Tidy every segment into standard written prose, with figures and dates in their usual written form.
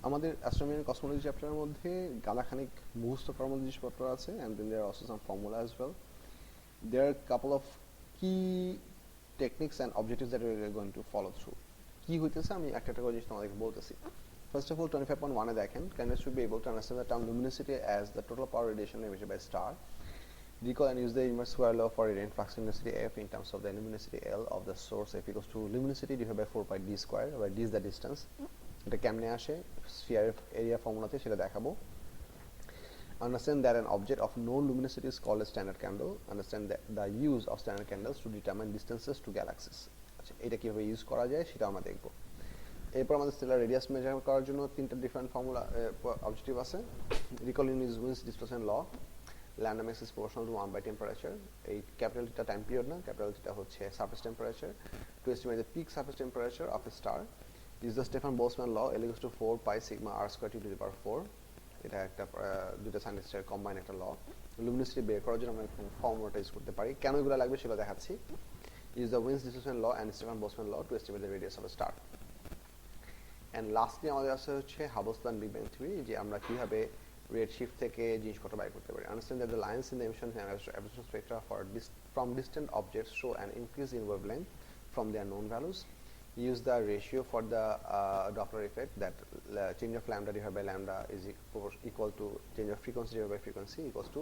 আমাদের astronomy and cosmology চ্যাপ্টারের মধ্যে গালাখানিক মুখস্থ করার মধ্যে জিনিসপত্র আছে, and then there also some formula as well. There are a couple of key techniques and objectives that we are going to follow through. কি হইতেছে আমি একটা একটা করে জিনিস তোমাদেরকে বলতেছি। First of all, 25.1 এ দেখেন, candidates should be able to understand the term luminosity as the total power radiation emitted by star. Recall and use the inverse square law for radiant flux luminosity F in terms of the luminosity L of the source F equals to luminosity divided by 4 pi d square, where d is the distance. এটা কেমনে আসে sphere area ফর্মুলাতে সেটা দেখাবো। Understand that an object of known luminosity is called a standard candle. Understand that the use of standard candles to determine distances to galaxies. আচ্ছা, এটা কিভাবে use করা যায় সেটা আমরা দেখব। এরপর আমাদের স্টেলার রেডিয়াস মেজার করার জন্য তিনটা ডিফারেন্ট ফর্মুলা অবজেক্টিভ আছে। Recall in is Wien's displacement law, lambda max is proportional to 1 by temperature. এই ক্যাপিটাল টা টাইম পিরিয়ড না, ক্যাপিটাল টা হচ্ছে surface temperature. To estimate the peak surface temperature of a star, use the Stefan Boltzmann law, L equals to 4 pi sigma r square t to the power 4. এটা একটা দুটো সায়েন্টিস্টের combine একটা ল। Luminosity বের করার জন্য আমরা ফর্মুলাটা ইউজ করতে পারি। কেন এগুলো লাগবে সেটা দেখাচ্ছি। Use the Wiens displacement law and Stefan Boltzmann law to estimate the radius of a star. And lastly আমাদের আছে হচ্ছে Hubble-Stan Big Bang theory, যে আমরা কিভাবে রেড শিফট থেকে জিনিসপত্র বাইর করতে পারি। Understand that the lines in the emission and absorption spectra from distant objects show an increase in wavelength from their known values. Use the ratio for the Doppler effect, that change of lambda divided by lambda is equal to change of frequency divided by frequency equals to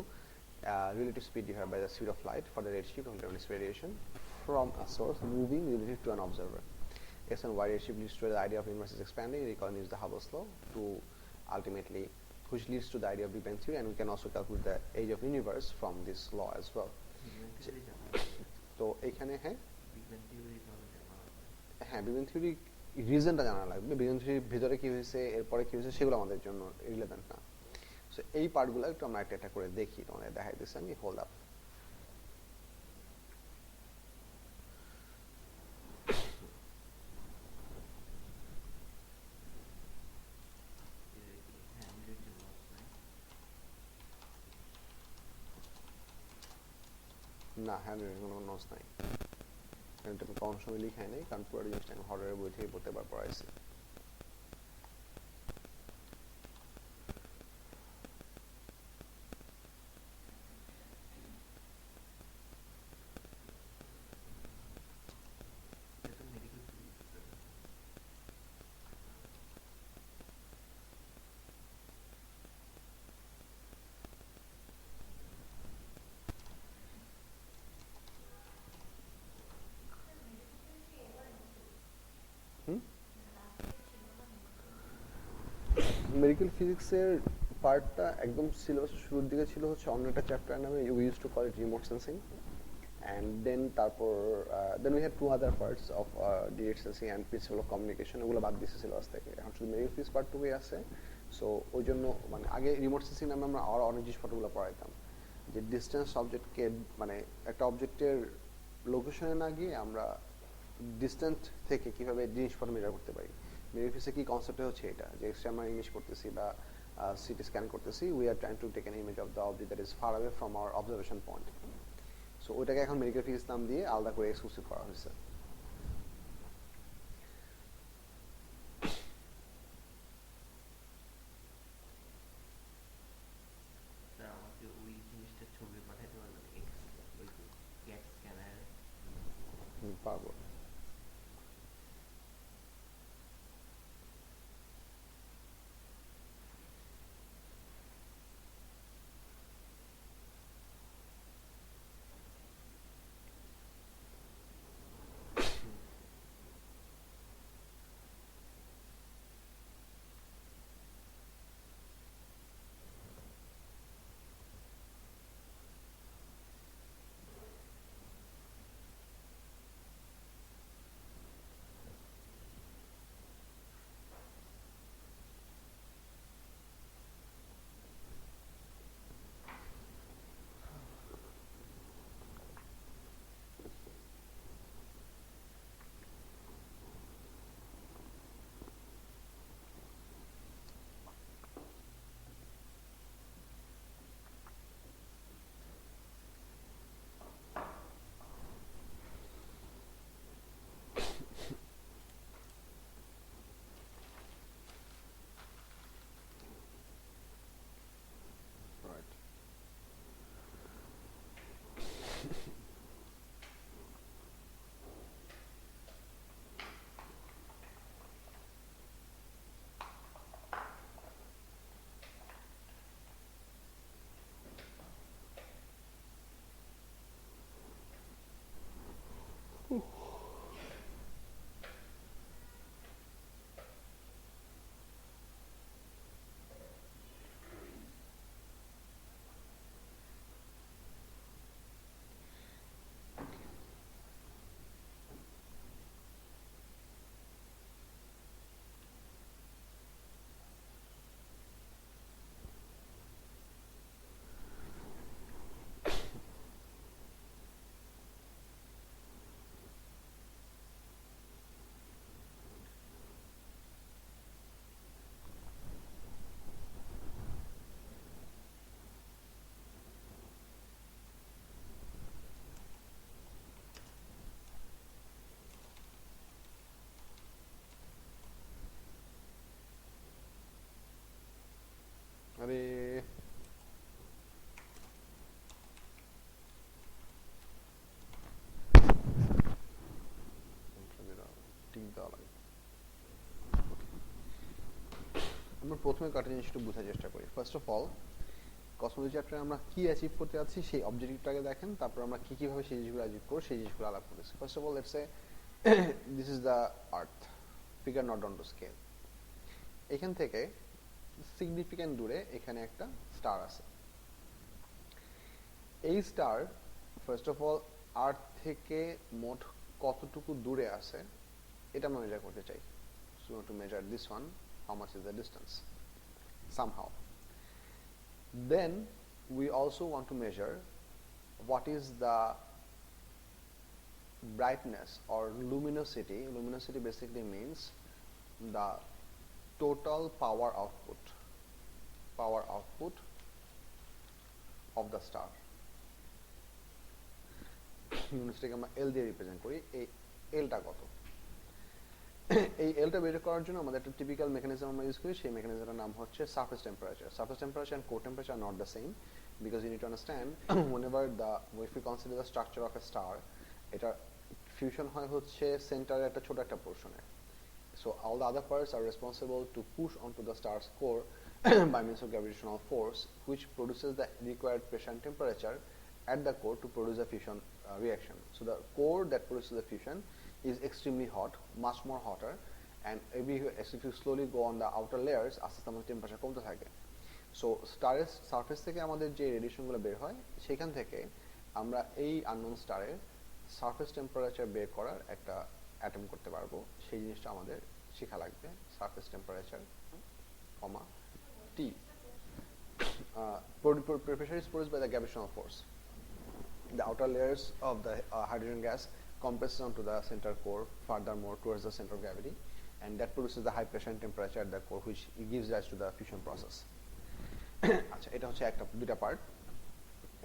relative speed divided by the speed of light for the redshift of luminous radiation from a source moving relative to an observer. X and Y redshift leads to the idea of universe is expanding. Recall and use the Hubble's law to ultimately, which leads to the idea of Big Bang theory, and we can also calculate the age of universe from this law as well. তো এখানে হ্যাঁ হ্যাঁ big bang theory রিজনটা জানা লাগবে। Big bang থিওরির ভিতরে কি হয়েছে, এরপরে কি হয়েছে, সেগুলো আমাদের জন্য রিলেভেন্ট না। সো এই পার্টগুলো একটু আমরা একটা একটা করে দেখি, তোমাদের দেখাইতেছি আমি। Hold up. না হ্যান্ড কোনো নোটস নাই, এটা আমি কোনো সময় লিখাই নাই, কারণ পুরো জিনিসটা আমি হর্ডারের বই থেকে প্রত্যেকবার পড়াইছি। মেডিকেল ফিজিক্সের পার্টটা একদম সিলেবাসের শুরুর দিকে ছিল হচ্ছে অন্য একটা চ্যাপ্টার নামে, we use to call it remote sensing, and then তারপর then we had to other parts of direct sensing and principle of communication, ওগুলো বাদ দিয়েছে সিলেবাস থেকে। এখন শুধু মেডিকেল ফিজিক্স পার্টটুকুই আছে। সো ওই জন্য মানে আগে রিমোট সেন্সিং নামে আমরা আরও অনেক জিনিসপত্রগুলো পড়াইতাম, যে ডিস্টেন্স অবজেক্টকে মানে একটা অবজেক্টের লোকেশনে না গিয়ে আমরা ডিস্টেন্স থেকে কিভাবে জিনিসপত্র মেজার করতে পারি। মেডিকেল ফিজিক্সে কি কনসেপ্টে হচ্ছে এটা, যে আমরা ইমেজ করতেছি বা সিটি স্ক্যান করতেছি, we are trying to take an image of the object that is far away from our observation point. So ওইটাকে এখন মেডিকেল ফিজিক্স নাম দিয়ে আলাদা করে এক্সক্লুসিভ করা হয়েছে। পারবো। আমরা প্রথমে কয়েকটা জিনিস একটু বোঝার চেষ্টা করি। ফার্স্ট অফ অল, কসমোলজি চ্যাপ্টারে আমরা কি অ্যাচিভ করতে যাচ্ছি সেই অবজেক্টিভটাকে দেখেন, তারপর আমরা কিভাবে সেই জিনিসগুলো অ্যাচিভ করব সেই জিনিসগুলো আলাপ করতেছি। First of all, let's say this is the earth, figure not down to scale. এখান থেকে সিগনিফিক্যান্ট দূরে এখানে একটা স্টার আছে। এই স্টার ফার্স্ট অফ অল আর্থ থেকে মোট কতটুকু দূরে আছে এটা আমরা মেজার করতে চাই। So we want to measure this one, how much is the distance somehow. Then we also want to measure what is the brightness or luminosity. Luminosity basically means the total power output of the star. লুমিনোসিটিকে আমরা এল দিয়ে represent করি। এই এলটা কত, এই এলটা বের করার জন্য আমাদের একটা টিপিক্যাল মেকানিজম আমরা ইউজ করি। সেই মেকানিজমের নাম হচ্ছে surface temperature. Surface temperature and core temperature are not the same because you need to understand whenever if we consider the structure of a star, এটা ফিউশন হয় হচ্ছে সেন্টারের একটা ছোট একটা পোরশনে। So all the other parts are responsible to push onto the star's core by means of gravitational force, which produces the required pressure and temperature at the core to produce a fusion reaction. So the core that produces the fusion is extremely hot, much more hotter, and if you slowly go on the outer layers, আস্তে আস্তে আমাদের temperature কমতে থাকে। So স্টারের surface থেকে আমাদের যে রেডিয়েশনগুলো বের হয় সেখান থেকে আমরা এই আননোন স্টারের সারফেস টেম্পারেচার বের করার একটা অ্যাটেম্প করতে পারবো। সেই জিনিসটা আমাদের শেখা লাগবে। Surface temperature comma T, pressure is produced by the gravitational force. The outer layers of the hydrogen gas compresses onto the center core furthermore towards the center of gravity, and that produces the high pressure and temperature at the core, which gives rise to the fusion process. আচ্ছা, এটা হচ্ছে একটা দুইটা part.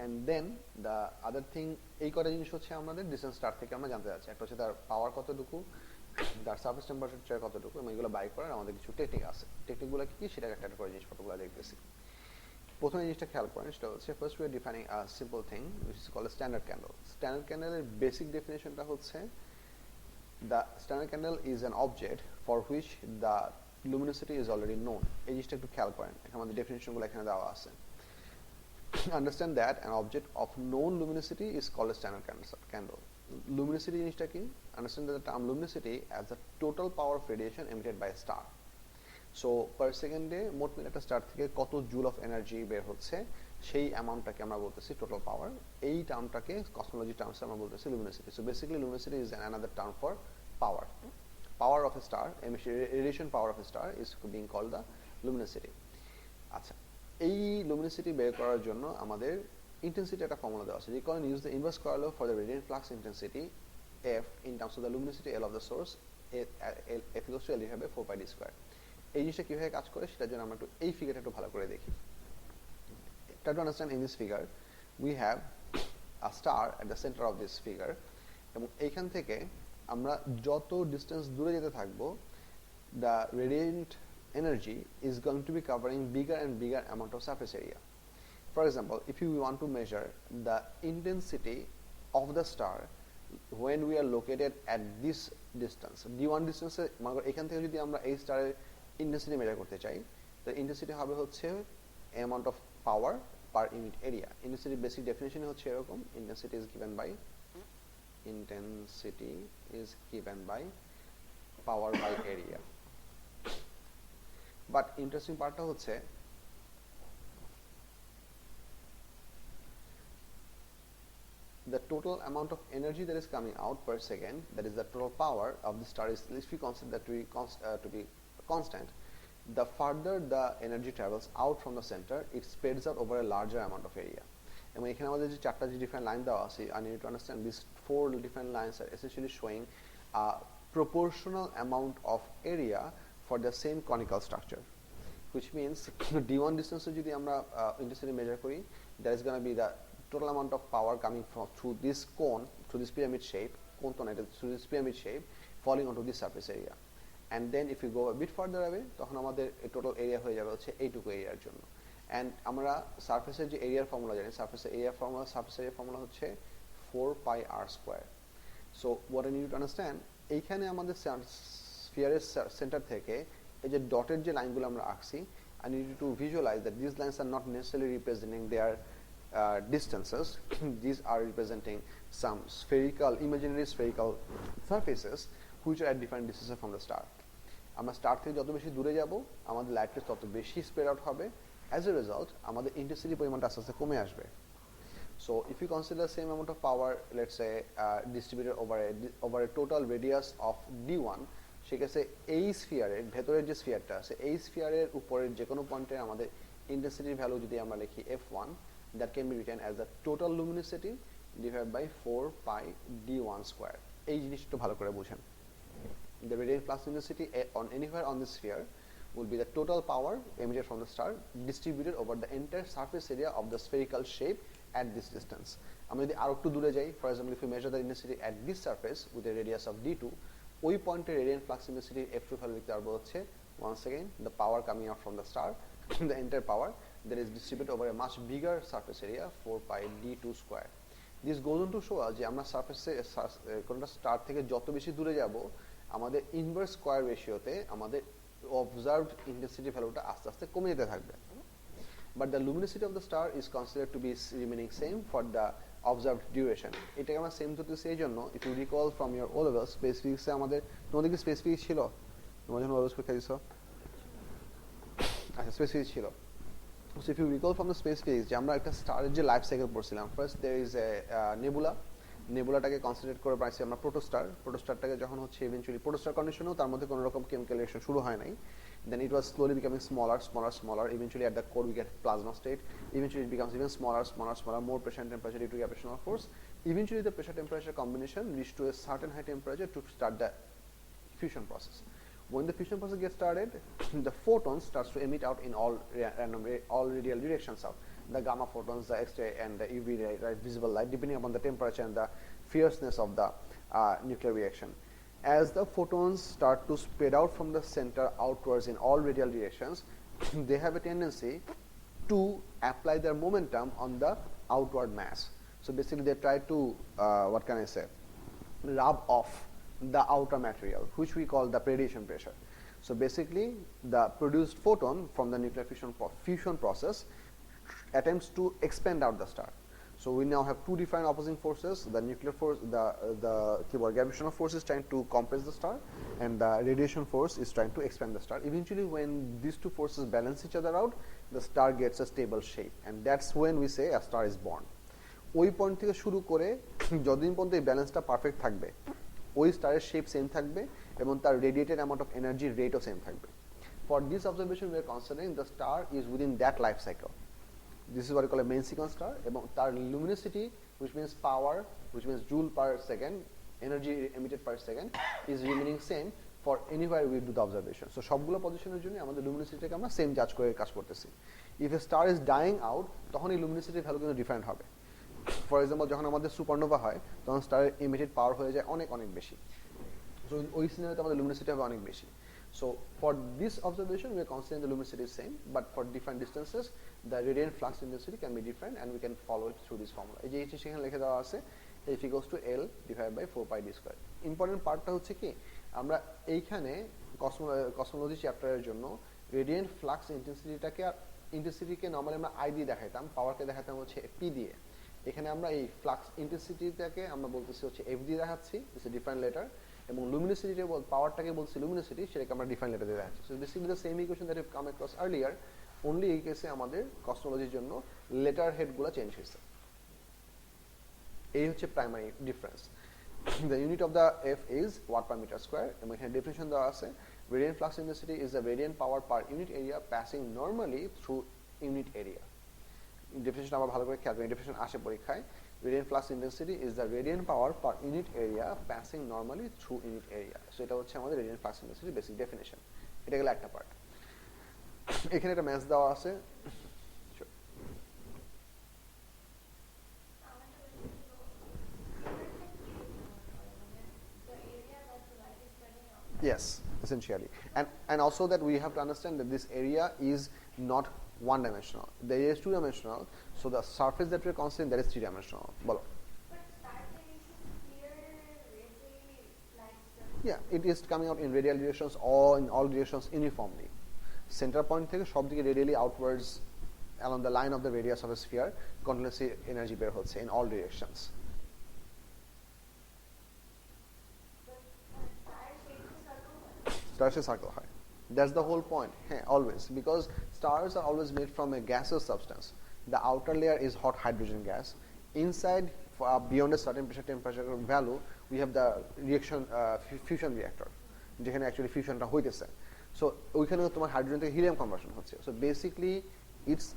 and then the other thing, এই কটা জিনিস হচ্ছে আমাদের ডিসটেন্স স্টার থেকে আমরা জানতে যাচ্ছি। একটা হচ্ছে তার পাওয়ার কতটুকু, তার সারফেস টেম্পারেচার কতটুকু, এবং এগুলো বাই করার আমাদের কিছু টেকনিক আছে। টেকনিকগুলো কি সেটা একটা একটা করে জিনিসপত্রগুলো দেখতেছি। প্রথমে জিনিসটা খেয়াল করেন, সেটা হচ্ছে first we are defining a simple thing which is called a standard candle. Standard candle এর বেসিক ডেফিনেশনটা হচ্ছে the standard candle is an object for which the luminosity is already known. এই জিনিসটা একটু খেয়াল করেন, এখানে আমাদের ডেফিনেশনগুলো এখানে দেওয়া আছে। Understand that an object of known luminosity is called a standard candle. Luminosity জিনিসটা কি? Understand the term luminosity as the total power of radiation emitted by a star. So পার সেকেন্ডে মোট মিলে একটা স্টার থেকে কত জুল অফ এনার্জি বের হচ্ছে সেই অ্যামাউন্টটাকে আমরা বলতেছি টোটাল পাওয়ার। এই টার্মটাকে কসমোলজি টার্মসে আমরা বলতেছি luminosity. So basically luminosity is another term for power. Power of a star, radiation power of a star is being called the luminosity. আচ্ছা, এই লুমিনোসিটি বের করার জন্য আমাদের ইন্টেন্সিটি একটা ফর্মুলা দেওয়া আছে। Recall use the inverse curl for the radiant flux intensity F in terms of the luminosity L of the source, F equals to L divided by 4 pi D square. এই জিনিসটা কিভাবে কাজ করে সেটার জন্য আমরা একটু এই ফিগারটা একটু ভালো করে দেখি। Try to understand in this figure we have a star at the center of this figure, এবং এইখান থেকে আমরা যত ডিস্টেন্স দূরে যেতে থাকবো the radiant energy is going to be covering bigger and bigger amount of surface area. For example, if you want to measure the intensity of the star when we are located at this distance, d1 distance, মানে এখান থেকে যদি আমরা এই স্টারের intensity measure করতে চাই, তো ইন্টেন্সিটি হবে হচ্ছে amount of power per unit area. ইন্টেন্সিটির বেসিক ডেফিনিশন হচ্ছে এরকম, intensity is given by power by area. But interesting পার্টটা হচ্ছে the total amount of energy that is coming out per second, that is the total power of the star, is, if we consider that to be constant, the further the energy travels out from the center, it spreads out over a larger amount of area. এবং এখানে আমাদের যে চারটা যে different line দেওয়া আছে, I need to understand these 4 different lines are essentially showing a proportional amount of area for the same conical structure, which means d1 distance যদি আমরা intensity measure করি, there is going to be the total amount of power coming from through this cone, through this pyramid shape, through this pyramid shape, falling onto this surface area. And then if you go a bit further away, তখন আমাদের total area হয়ে যাবে হচ্ছে এইটুকু এরিয়ার জন্য। and আমরা সারফেসের যে এরিয়ার ফর্মুলা জানি, সারফেস এরিয়া ফর্মুলা হচ্ছে 4 pi r square. So what I need to understand, এইখানে আমাদের স্ফিয়ারের সেন্টার থেকে এই যে ডটের যে লাইনগুলো আমরা আঁকছি, I need you to visualize that these lines are not necessarily representing their distances. These are representing some spherical, imaginary spherical surfaces which are at different distances from the star. আমরা star থেকে যত বেশি দূরে যাব আমাদের light raise তত বেশি spread out হবে, অ্যাজ এ রেজাল্ট আমাদের ইন্টেন্সিটি পরিমাণটা আস্তে আস্তে কমে আসবে। So if you consider the same amount of power, let's say distributed over a total radius of d1, সেক্ষেত্রে এই স্ফিয়ারের ভেতরের যে স্ফিয়ারটা আছে এই স্ফিয়ারের উপরের যে কোনো পয়েন্টে আমাদের ইন্টেন্সিটির ভ্যালু যদি আমরা লিখি f1, that can be written as the total luminosity divided by 4 pi d1 square. এই জিনিসটা ভালো করে বুঝেন। The radiant flux luminosity on anywhere on the sphere will be the total power emitted from the star distributed over the entire surface area of the spherical shape at this distance. আমরা যদি আরো একটু দূরে যাই, for example if we measure the intensity at this surface with a radius of d2, ওই পয়েন্টে radiant flux luminosity f2 value লিখতে পারবো হচ্ছে once again the power coming out from the star the entire power that is distributed over a much bigger surface area 4 pi d2 square. This goes on to show us যে আমরা সারফেসে কোনটা star থেকে যত বেশি দূরে যাব আমাদের ইনভার্স স্কয়ার রেশিওতে আমাদের অবজার্ভড ইন্টেন্সিটি ভ্যালুটা আস্তে আস্তে কমে যেতে থাকবে। But the luminosity of the star is considered to be remaining same for the observed duration. এটাকে আমরা সেম ধরতেছি এই জন্য, if you recall from your O level space physics এ আমাদের তোমাদের কি স্পেস ফিজিক্স ছিল? তোমরা যখন O level পরীক্ষা দিছো? আচ্ছা স্পেস ফিজিক্স ছিল। So if you recall from the space physics যে আমরা একটা স্টারের যে লাইফ সাইকেল পড়ছিলাম, ফার্স্ট there is a নেবুলাটাকে কনসিডার করে পাইছি আমরা প্রোটোস্টারটাকে যখন হচ্ছে ইভেন্চুয়ালি প্রোটোস্টার কন্ডিশনেও তার মধ্যে কোনো রকম কেমিক্যাল রিঅ্যাকশন শুরু হয় নাই, then it was slowly becoming smaller, eventually at the core we get plasma state, eventually it becomes even smaller, more pressure and temperature due to gravitational force, eventually the pressure temperature combination reach to a certain high temperature to start the fusion process. When the fusion process gets started, the photon starts to emit out in all radial directions out. The gamma photons, the X-ray and the UV ray, right, visible light, depending upon the temperature and the fierceness of the nuclear reaction. As the photons start to spread out from the center outwards in all radial directions, they have a tendency to apply their momentum on the outward mass. So basically they try to, what can I say, rub off the outer material, which we call the radiation pressure. So basically the produced photon from the nuclear fusion process attempts to expand out the star. So we now have two different opposing forces. The nuclear force, the gravitational force is trying to compress the star, and the radiation force is trying to expand the star. Eventually, when these two forces balance each other out, the star gets a stable shape, and that's when we say a star is born. ওই point থেকে শুরু করে যতদিন পর্যন্ত এই ব্যালেন্সটা perfect থাকবে, ওই স্টারের শেপ সেম থাকবে এবং তার রেডিয়েটেড অ্যামাউন্ট অফ এনার্জি রেটও সেম থাকবে। For this observation, we are considering the star is within that life cycle. This is what we call a main sequence star, এবং তার luminosity, which means power, which means joule per second, energy emitted per second, is remaining same for anywhere we do the observation. So সবগুলো পজিশনের জন্য আমাদের luminosityটাকে আমরা same জাজ করে কাজ করতেছি। If a star is dying out, তখন এই luminosity ভ্যালু কিন্তু ডিফারেন্ট হবে। ফর এক্সাম্পল যখন আমাদের সুপারনোভা হয় তখন স্টারের ইমিটেড পাওয়ার হয়ে যায় অনেক অনেক বেশি। সো ওই সিনারিওতে আমাদের luminosity হবে অনেক বেশি। So for this observation, we are considering the luminosity is same, but for different distances, the radiant flux intensity can be different, and we can follow it through this formula. এই যে সেখানে লিখে দেওয়া আছে F equals to L divided by 4 pi d square. Important পার্টটা হচ্ছে কি, আমরা এইখানে কসমোলজি চ্যাপ্টারের জন্য রেডিয়েন্ট ফ্লাক্স ইন্টেন্সিটিকে নরমালি আমরা আই দিয়ে দেখাইতাম, পাওয়ারকে দেখাতাম হচ্ছে পি দিয়ে। এখানে আমরা এই ফ্লাক্স ইন্টেন্সিটিটাকে আমরা বলতেছি হচ্ছে এফ দিয়ে দেখাচ্ছি, ইটস এ ডিফারেন্ট লেটার, এবং লুমিনোসিটি পাওয়ারটাকে বলছি লুমিনোসিটি, সেটাকে আমরা ডিফারেন্ট লেটার দিয়ে দেখাচ্ছি। So basically the same equation that have come across earlier, only এই কেসে আমাদের কসমোলজির জন্য লেটার হেডগুলো চেঞ্জ হয়েছে। এই হচ্ছে primary difference. The unit of the F is watt per meter square, এবং এখানে ডেফিনিশন দেওয়া আছে radiant flux intensity is the radiant power per unit area passing normally through unit area. Definition আবার ভালো করে খেয়াল করি, ডেফিনিশন আসে পরীক্ষায়, radiant flux intensity is the radiant power per unit area passing normally through unit area. So এটা হচ্ছে আমাদের radiant flux intensity basic definition. এটা গেল একটা পার্ট। এখানে একটা ম্যাথ দেওয়া আছে, yes, essentially, and also that we have to understand that this area is not one dimensional. The area is two dimensional, so the surface that we are considering, that is three dimensional. Bolo. Yeah, it is coming out in radial directions or in all directions uniformly. Center point থেকে সব দিকে radially outwards along the line of the radius of a sphere continuously energy বের হচ্ছে in all directions. Stars circle হয়. That's the whole point. Always, because stars are always made from a gaseous substance. The outer layer is hot hydrogen gas. Inside, beyond a certain pressure temperature value, we have the reaction fusion reactor, যেখানে actually fusionটা হইতেছে. So ওইখানে তোমার hydrogen থেকে helium conversion হচ্ছে. So basically, it's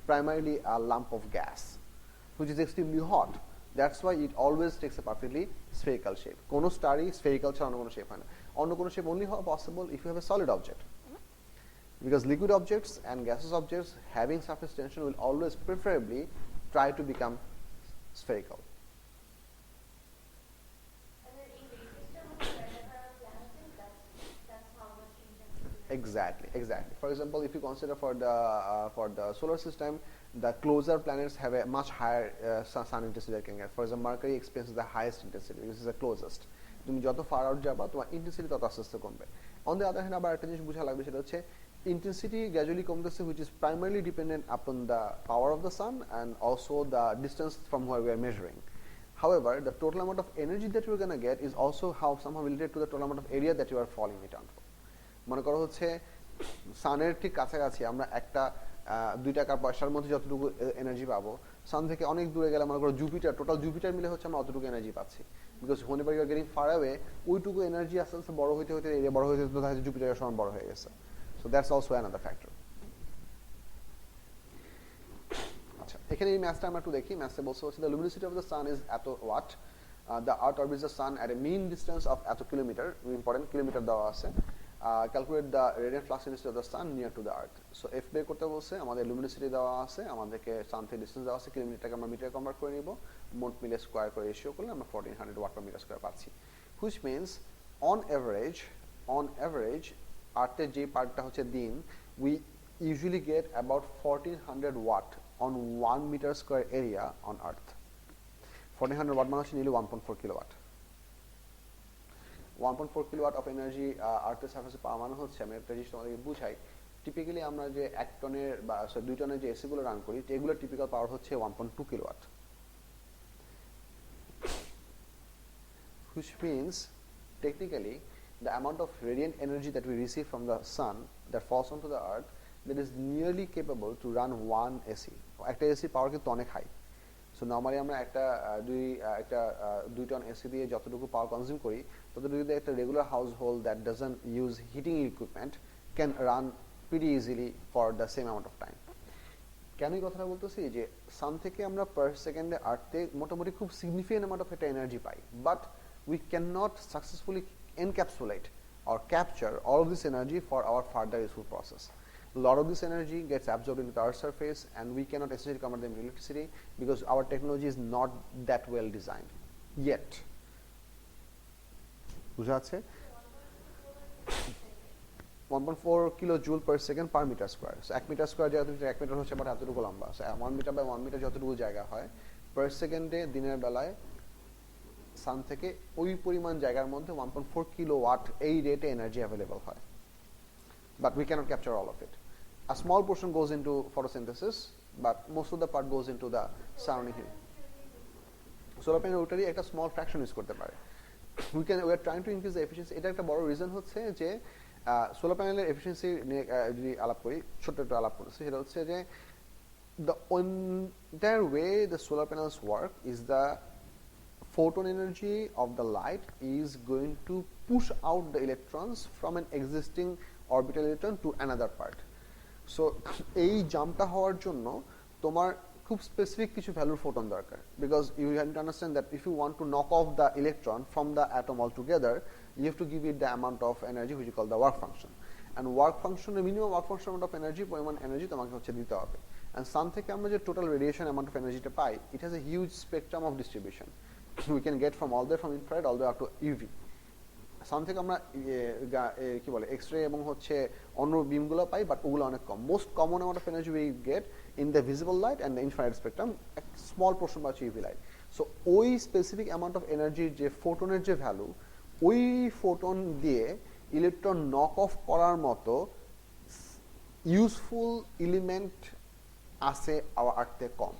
primarily a lump of gas, which is extremely hot. That's why it always takes a perfectly spherical shape. কোনো starry spherical ছাড়া অন্য কোনো shape হয় না. অন্য কোনো shape only possible if you have a solid object. Because liquid objects and gaseous objects having surface tension will always preferably try to become spherical. Exactly. For example, if you consider for the solar system, the closer planets have a much higher sun intensity that can get. For example, Mercury experiences the highest intensity because it's the closest. তুমি যত far out যাবা তোমার intensity তত আস্তে আস্তে কমবে. On the other hand, আবার একটা জিনিস বোঝা লাগবে সেটা হচ্ছে intensity gradually কমতেছে, which is primarily dependent upon the power of the sun and also the distance from where we are measuring. However, the total amount of energy that you're going to get is also somehow related to the total amount of area that you are falling it on. মনে করো হচ্ছে সানের ঠিক কাছাকাছি আমরা একটা 2 টাকার পয়সার মধ্যে যতটুকু এনার্জি পাবো, সান থেকে অনেক দূরে গেলে মনে করো টোটাল জুপিটার মিলে হচ্ছে আমরা অতটুকু এনার্জি পাচ্ছি, because whenever you are getting far away ওইটুকু এনার্জি আস্তে আস্তে বড় হইতে হইতে এরিয়া বড় হইতে হইতে দেখা যাচ্ছে জুপিটারের সমান বড় হয়ে গেছে. So that's also another factor. আচ্ছা, এখানে এই ম্যাথটা আমরা একটু দেখি. ম্যাথে বলছে হচ্ছে the luminosity of the sun is এত watt, the earth orbits the sun at a mean distance of এত কিলোমিটার, ইম্পর্টেন্ট কিলোমিটার দেওয়া আছে. Calculate the radiant flux intensity of the sun near to the earth. So f বের করতে বলছে, আমাদের luminosity দেওয়া আছে, আমাদেরকে সান থেকে ডিসটেন্স দেওয়া আছে, কিলোমিটারটাকে আমরা মিটারে কনভার্ট করে নিব, মোট মিলে স্কয়ার করে রেশিও করলে আমরা 1400 ওয়াট পার মিটার স্কয়ার পাচ্ছি, which means on average আর্থের যে পার্টটা হচ্ছে দিন, we usually get about 1400 watt on 1 meter square area on earth. 1400 watt মানে হচ্ছে nearly 1.4 kilowatt. 1.4 kilowatt of energy আর্থের সারফেসে পাওয়া মানে হচ্ছে, আমি একটা জিনিস তোমাদেরকে বুঝাই, টিপিক্যালি আমরা যে 1 টনের বা 2 টনের যে এসি গুলো রান করি এগুলোর টিপিক্যাল পাওয়ার হচ্ছে 1.2 kilowatt, which means technically the amount of radiant energy that we receive from the sun that falls onto the earth, that is nearly capable to run one AC. একটা AC পাওয়ার কিন্তু অনেক high. So normally আমরা একটা 2 ton AC দিয়ে যতটুকু পাওয়ার consume করি ততটুকু দিয়ে একটা regular household that doesn't use heating equipment can run pretty easily for the same amount of time. কেন এই কথাটা বলতেছি, যে সান থেকে আমরা পার সেকেন্ডে আর্থে মোটামুটি খুব সিগনিফিকেন্ট অ্যামাউন্ট অফ একটা energy pi, but we can not successfully encapsulate or capture all of this energy for our further useful process. A lot of this energy gets absorbed into the Earth's surface, and we cannot essentially convert them into electricity because our technology is not that well designed yet. বুঝা যাচ্ছে? 1.4 kilojoule per second per meter square. So 1 meter square জায়গা থেকে 1 metre হচ্ছে আবার এতটুকু লম্বা. So 1 meter by 1 meter যতটুকু জায়গা হয় per second এ দিনের বেলায় সান থেকে ওই পরিমাণ জায়গার মধ্যে 1.4 কিলোওয়াট এই রেটে এনার্জি অ্যাভেলেবল হয়, but we can't capture all of it. A small portion goes into photosynthesis, but most of the part goes into the surrounding heat. Solar panel ওটারই একটা small fraction ইউজ করতে পারে. We are trying to increase the efficiency. এটা একটা বড় reason হচ্ছে যে solar প্যানেলের efficiency যদি আলাপ করি, ছোট্ট একটু আলাপ করেছি, সেটা হচ্ছে যে the entire way the solar panels work is the photon energy of the light is going to push out the electrons from an existing orbital electron to another part. So এই জাম্পটা হওয়ার জন্য তোমার খুব স্পেসিফিক কিছু ভ্যালুর photon দরকার, because you have to understand that if you want to knock off the electron from the atom altogether, you have to give it the amount of energy which you call the work function, and work function, the minimum work function amount of energy, পরিমাণ energy তোমাকে হচ্ছে দিতে হবে. And sun থেকে আমরা যে total radiation amount of এনার্জিটা পাই, it has a huge spectrum of distribution. We can get from all the way from infrared all the way up to UV. সান থেকে আমরা কি বলে এক্স-রে এবং হচ্ছে অন্য বিমগুলো পাই, বাট ওগুলো অনেক কম. Most common amount of energy we get in the visible light and the infrared spectrum, small portion বা ইউভি লাইট. সো ওই স্পেসিফিক অ্যামাউন্ট অফ এনার্জির যে ফোটনের যে ভ্যালু, ওই ফোটন দিয়ে ইলেকট্রন নক অফ করার মতো ইউজফুল এলিমেন্ট আছে আর্থে কম।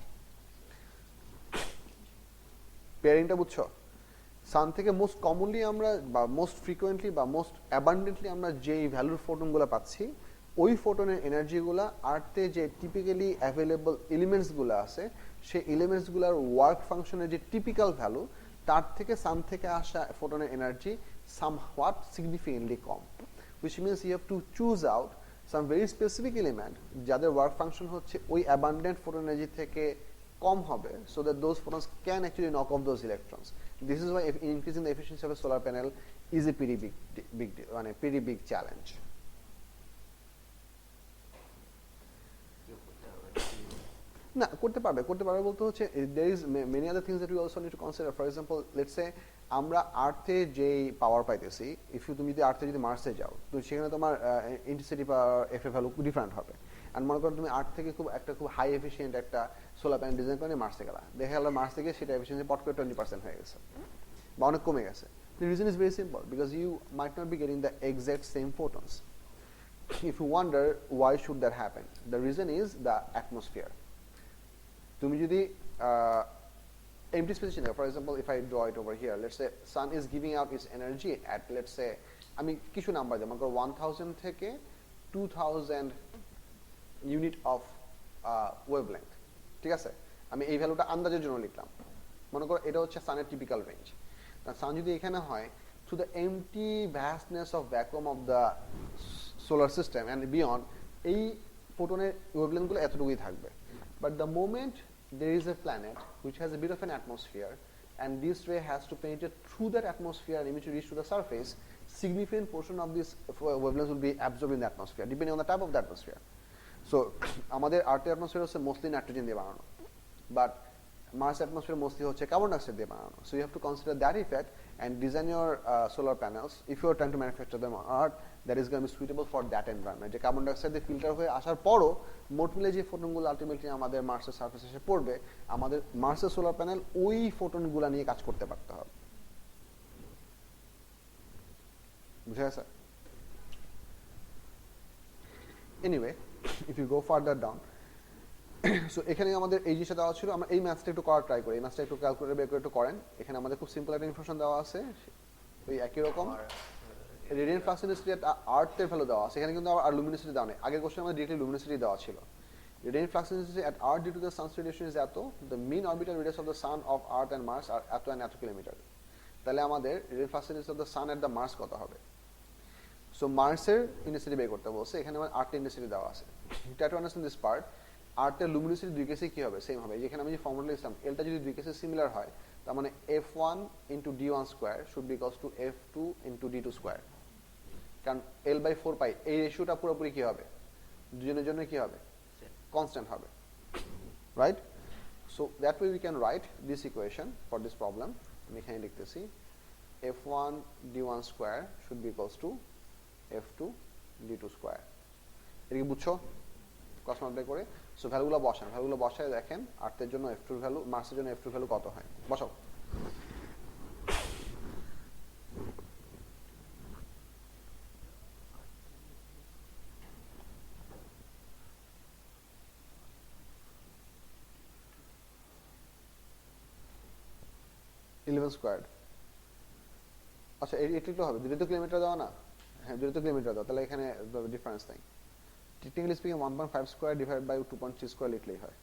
পেয়ারিংটা বুঝছো? সান থেকে মোস্ট কমনলি আমরা বা মোস্ট ফ্রিকোয়েন্টলি বা মোস্ট অ্যাবান্ডেন্টলি আমরা যেই ভ্যালুর ফোটনগুলো পাচ্ছি, ওই ফোটনের এনার্জিগুলো আর্থে যে টিপিক্যালি অ্যাভেলেবল এলিমেন্টসগুলো আছে, সেই এলিমেন্টসগুলোর ওয়ার্ক ফাংশনের যে টিপিক্যাল ভ্যালু, তার থেকে সান থেকে আসা ফোটনের এনার্জি somewhat significantly কম, which means you have to choose out some very specific element যাদের ওয়ার্ক ফাংশন হচ্ছে ওই অ্যাবান্ডেন্ট ফোটন এনার্জি থেকে কম হবে, so that those photons can actually knock off those electrons. This is why increasing the efficiency of a solar panel is a pretty big মানে pretty big challenge. না করতে পারবে বলতে হচ্ছে there is many other things that we also need to consider. For example, let's say আমরা আর্থে যেই পাওয়ার পাইতেছি, তুমি যদি আর্থে যদি মার্সে যাও, তো সেখানে তোমার ইন্টেন্সিটি বা এফ ভ্যালু ডিফারেন্ট হবে। আর মনে করো তুমি আর্থ থেকে খুব হাই এফিশিয়েন্ট একটা সোলার প্যানেল ডিজাইন করে মার্সে গেলা, দেখা গেল মার্স থেকে সেটা এফিশিয়েন্সি পট করে 20% হয়ে গেছে বা অনেক কমে গেছে। The reason is very simple, because you might not be getting the exact same photons. If you wonder why should that happen, the reason is the atmosphere. তুমি যদি empty space চিন্তা, for example, if I draw it over here, let's say sun is giving out its energy at, let's say, আমি কিছু number দিই, মনে করো 1000 থেকে 2000 unit of wavelength, ঠিক আছে? আমি এই ভ্যালুটা আন্দাজের জন্য লিখলাম। মনে করো এটা হচ্ছে সানের টিপিক্যাল রেঞ্জ। সান যদি এখানে হয়, through the empty vastness of vacuum of the solar system and beyond, এই ফোটনের ওয়েভলেংথগুলো এতটুকুই থাকবে। But the moment there is a planet which has a bit of an atmosphere, and this ray has to penetrate through that atmosphere and eventually reach to the surface, significant portion of this wavelength will be absorbed in the atmosphere depending on the type of the atmosphere. So আমাদের আর্থের atmosphere হচ্ছে mostly nitrogen দিয়ে বানানো, but Mars atmosphere mostly হচ্ছে carbon dioxide দিয়ে বানানো। So you have to consider that effect and design your solar panels, if you are trying to manufacture them on Earth, that is going to be suitable for that environment. যে carbon dioxide দিয়ে filter হয়ে আসার পরও মোট মিলে যে ফোটনগুলো ultimately আমাদের মার্সের সারফেসে এসে পড়বে, আমাদের মার্সের সোলার প্যানেল ওই ফোটনগুলো নিয়ে কাজ করতে পারতে হবে। বুঝা গেছে? Anyway, if you go further down, so এখানে আমাদের এই জিনিসটা দেওয়া ছিল, আমরা এই ম্যাথসটা একটু করার ট্রাই করি। এই ম্যাথসটা একটু ক্যালকুলেটর বের করে একটু করেন। এখানে আমাদের খুব সিম্পল একটা ইনফরমেশন দেওয়া আছে, ওই একই রকম রেডিয়েন্ট ফ্লাক্স ইন্টেন্সিটি এট আর্থের ভ্যালু দেওয়া আছে। এখানে কিন্তু আর লুমিনোসিটি দেওয়া নেই। আগের কোশ্চেনে আমাদের ডিরেক্টলি লুমিনোসিটি দেওয়া ছিল। Radiant flux intensity at earth due to the sun's radiation is এত, the mean orbital radius of the sun of earth and Mars আর এত অ্যান্ড এত কিলোমিটার। তাহলে আমাদের radiant flux intensity of the sun at the Mars কত হবে? So মার্সের intensity বের করতে বলছে, এখানে আমার আর্থের ইন্টেন্সিটি দেওয়া আছে। Try to understand this part. আর্থের লুমিনোসিটি দুই কেসে কি হবে? সেম হবে। যেখানে আমি যে ফর্মুলা লিখলাম, এলটা যদি দুই কেসে সিমিলার হয়, তার মানে f1 into d1 square should be equals to f2 into d2 square. কারণ l/4 পাই এই রেশিওটা পুরোপুরি কি হবে? দুজনের জন্য কি হবে? কনস্ট্যান্ট হবে, right? So that way we can write this equation for this problem. আমি এখানে লিখতেছি f1 d1 square should be equals to f2 d2 square. এটা কি বুঝছো? ক্রস মাল্টিপ্লাই করে সো ভ্যালুগুলো বসায় দেখেন আর্থের জন্য f2 ভ্যালু, মার্সের জন্য f2 ভ্যালু কত হয়। বসাও। স্কোয়ার্ড। আচ্ছা এটা লিখলে হবে, দুটো তো কিলোমিটার দেওয়া না? হ্যাঁ দুটো তো কিলোমিটার দাও, তাহলে এখানে ডিফারেন্স নেই। Technically speaking 1.5 square divide by 2.3 square লিখলেই হয়।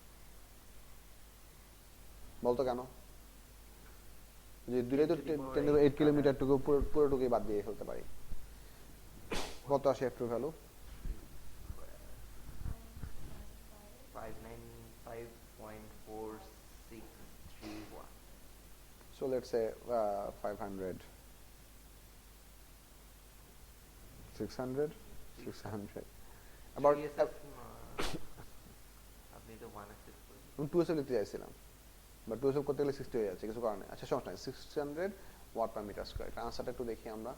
বলতো কেন? যে দূরে তো 10 কিলোমিটার টুকু পুরোটুকুই বাদ দিয়ে ফেলতে পারি। কত আসে f2 value? 595.4631. So let's say 500, 600, 600. About আপনি তো 1 অ্যাক্সেস করেন। 2SL লিখতে চাইছিলাম, বাট 2SL করতে গেলে 60 হয়ে যাচ্ছে, কিছু কারণে। আচ্ছা সমস্যা নাই, 600 ওয়াট পার মিটার স্কয়ার। এটা আনসারটা একটু দেখি আমরা।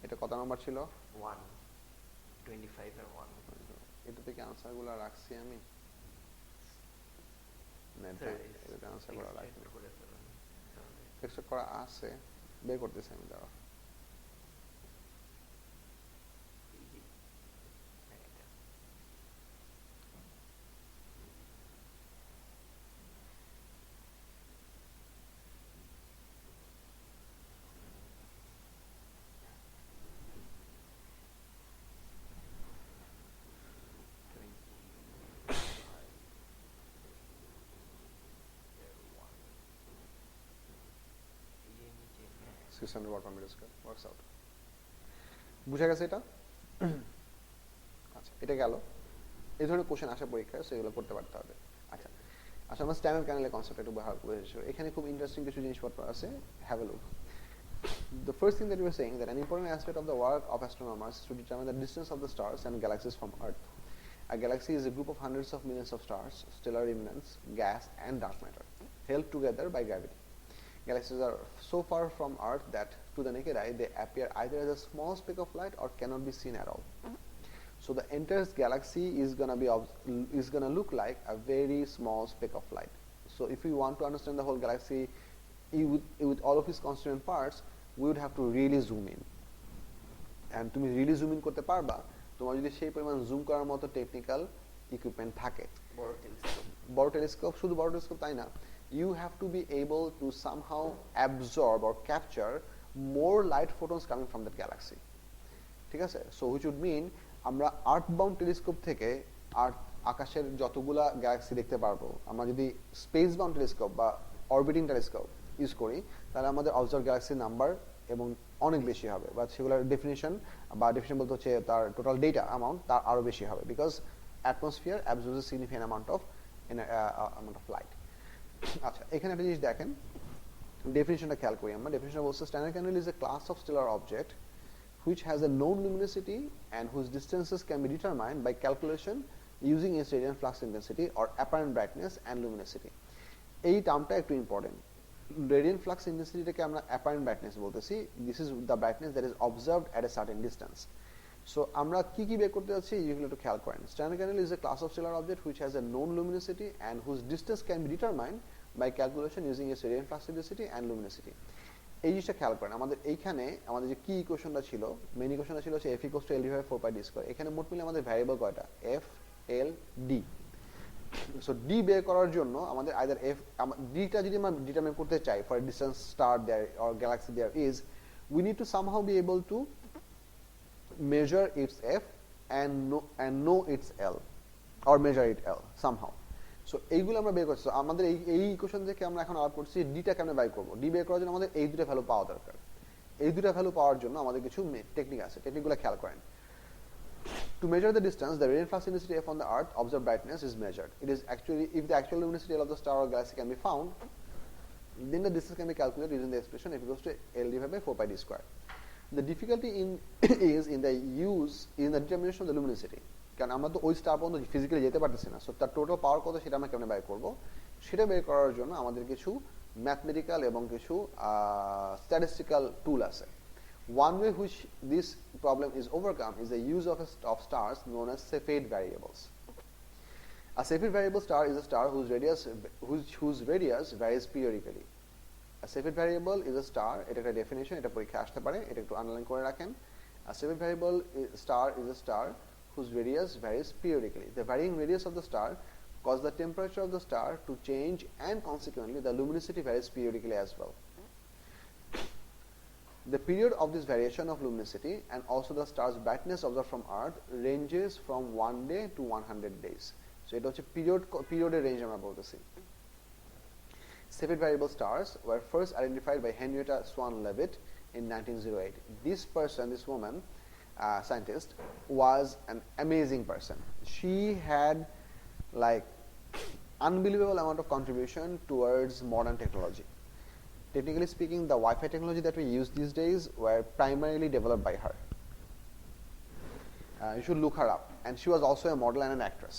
এটা কত নাম্বার ছিল? 125 আর 1। এটা থেকে আনসারগুলো রাখছি আমি। না এটা আনসার করা রাখি। এক্সট্রা করা আছে, বের করতেছি আমি। দাঁড়াও। 600 watt per meter square works out. বুঝা গেছে এটা? আচ্ছা, এটা গেল। এই ধরনের কোশ্চেন আসে পরীক্ষায়, সো এগুলো করতে পারতে হবে। আচ্ছা আচ্ছা, আমরা স্ট্যান্ডার্ড ক্যানেলের কনসেপ্ট একটু ব্যবহার করে এসেছি। এখানে খুব ইন্টারেস্টিং কিছু জিনিসপত্র আছে, have a look. The first thing that we were saying, that an important aspect of the work of astronomers is to determine the distance of the stars and galaxies from Earth. A galaxy is a group of hundreds of millions of stars, stellar remnants, gas and dark matter, held together by gravity. Galaxies are so far from Earth that to the naked eye they appear either as a small speck of light or cannot be seen at all. So the entire galaxy is gonna look like a very small speck of light. So if we want to understand the whole galaxy with all of its constituent parts, we would have to really zoom in. And তুমি really zoom in করতে পারবা তোমার যদি সেই পরিমাণ zoom করার মতো technical equipment থাকে। বড় টেলিস্কোপ, শুধু বড় টেলিস্কোপ তাই না, you have to be able to somehow absorb or capture more light photons coming from that galaxy. ঠিক আছে? So which would mean আমরা আর্থবাউন্ড টেলিস্কোপ থেকে আকাশের যতগুলা গ্যালাক্সি দেখতে পারবো, আমরা যদি স্পেস বাউন্ড টেলিস্কোপ বা অরবিটিং টেলিস্কোপ ইউজ করি, তাহলে আমাদের অবজার্ভ গ্যালাক্সির নাম্বার এবং অনেক বেশি হবে, বা সেগুলোর ডেফিনেশন বলতে হচ্ছে তার টোটাল ডেটা অ্যামাউন্ট তার আরও বেশি হবে, because atmosphere অ্যাবজর্বস a significant amount of light. আচ্ছা, এখানে একটা জিনিস দেখেন, ডেফিনেশনটা খেয়াল করি আমরা। ডেফিনেশন বলছে standard candle is a class of stellar object which has a known luminosity and whose distances can be determined by calculation using its radiant flux intensity or apparent brightness and luminosity. এই টার্মটা একটু important. Radiant flux ইন্টেন্সিটিটাকে আমরা apparent brightness বলতেছি। This is the brightness that is observed at a certain distance. So আমরা কি কি বের করতে যাচ্ছি এইগুলো একটু খেয়াল করেন। Standard candle is a class of stellar object which has a known luminosity and whose distance can be determined by calculation using its radiant flux intensity and luminosity. এই জিনিসটা খেয়াল করেন। আমাদের এইখানে আমাদের যে কি ইকুয়েশনটা ছিল, মেন ইকুয়েশনটা ছিল F = L/4πd²। এখানে মোট মিলে আমাদের ভ্যারিয়েবল কয়টা? F, L, D। So D বের করার জন্য আমাদের আইদার ডিটা যদি আমরা ডিটারমাইন করতে চাই for a distance star there or galaxy there is, we need to somehow be able to measure its F and know its L or measure it L somehow. So এইগুলো আমরা বের করছি। আমাদের এই ইকুয়েশন থেকে আমরা এখন আউট করছি ডিটা কেমনে বাই করব। ডি বের করার জন্য আমাদের এই দুটো ভ্যালু পাওয়া দরকার। এই দুটো ভ্যালু পাওয়ার জন্য আমাদের কিছু টেকনিক আছে, টেকনিকগুলো খেয়াল করেন। To measure the distance, the radiant flux intensity F on the Earth observed brightness is measured. It is actually, if the actual luminosity L of the star or galaxy can be found, then the distance can be calculated using the expression F = L/4πd². The difficulty is in the determination of the luminosity. কারণ আমরা তো ওই star পর্যন্ত physically যেতে পারতেছি না, so তার total power কত সেটা আমরা কেমনে বের করব। সেটা বের করার জন্য আমাদের কিছু ম্যাথমেটিক্যাল এবং কিছু স্ট্যাটিস্টিক্যাল টুল আছে। One way which this problem is overcome is the use of stars known as Cepheid variables. A Cepheid variable star is a star whose radius varies periodically. A Cepheid variable is a star, এটা একটা definition, এটা পরীক্ষায় আসতে পারে, এটা একটু underline করে রাখেন। A Cepheid variable star is a star whose radius varies periodically. The varying radius of the star causes the temperature of the star to change, and consequently the luminosity varies periodically as well. The period of this variation of luminosity and also the star's brightness observed from Earth ranges from 1 day to 100 days. So it হচ্ছে period range আমরা বলতেছি। Cepheid variable stars were first identified by Henrietta Swan Leavitt in 1908. This woman, scientist, was an amazing person. She had like unbelievable amount of contribution towards modern technology. Technically speaking, the Wi-Fi technology that we use these days were primarily developed by her. You should look her up. And she was also a model and an actress.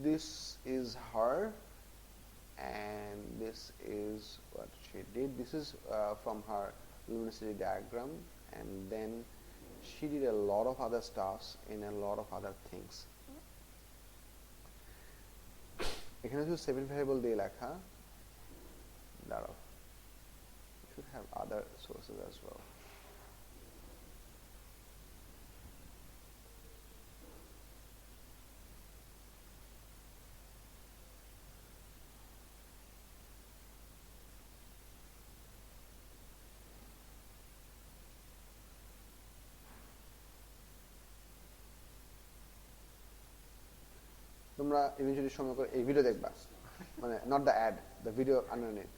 This is her, and this is what she did. This is from her luminosity diagram, and then she did a lot of other stuffs in a lot of other things. এখানে শুধু 7 variable দিয়ে লেখা, দাঁড়াও, should have other sources as well. তোমরা eventually সময় করে এই video দেখবা, মানে not the ad, the video underneath.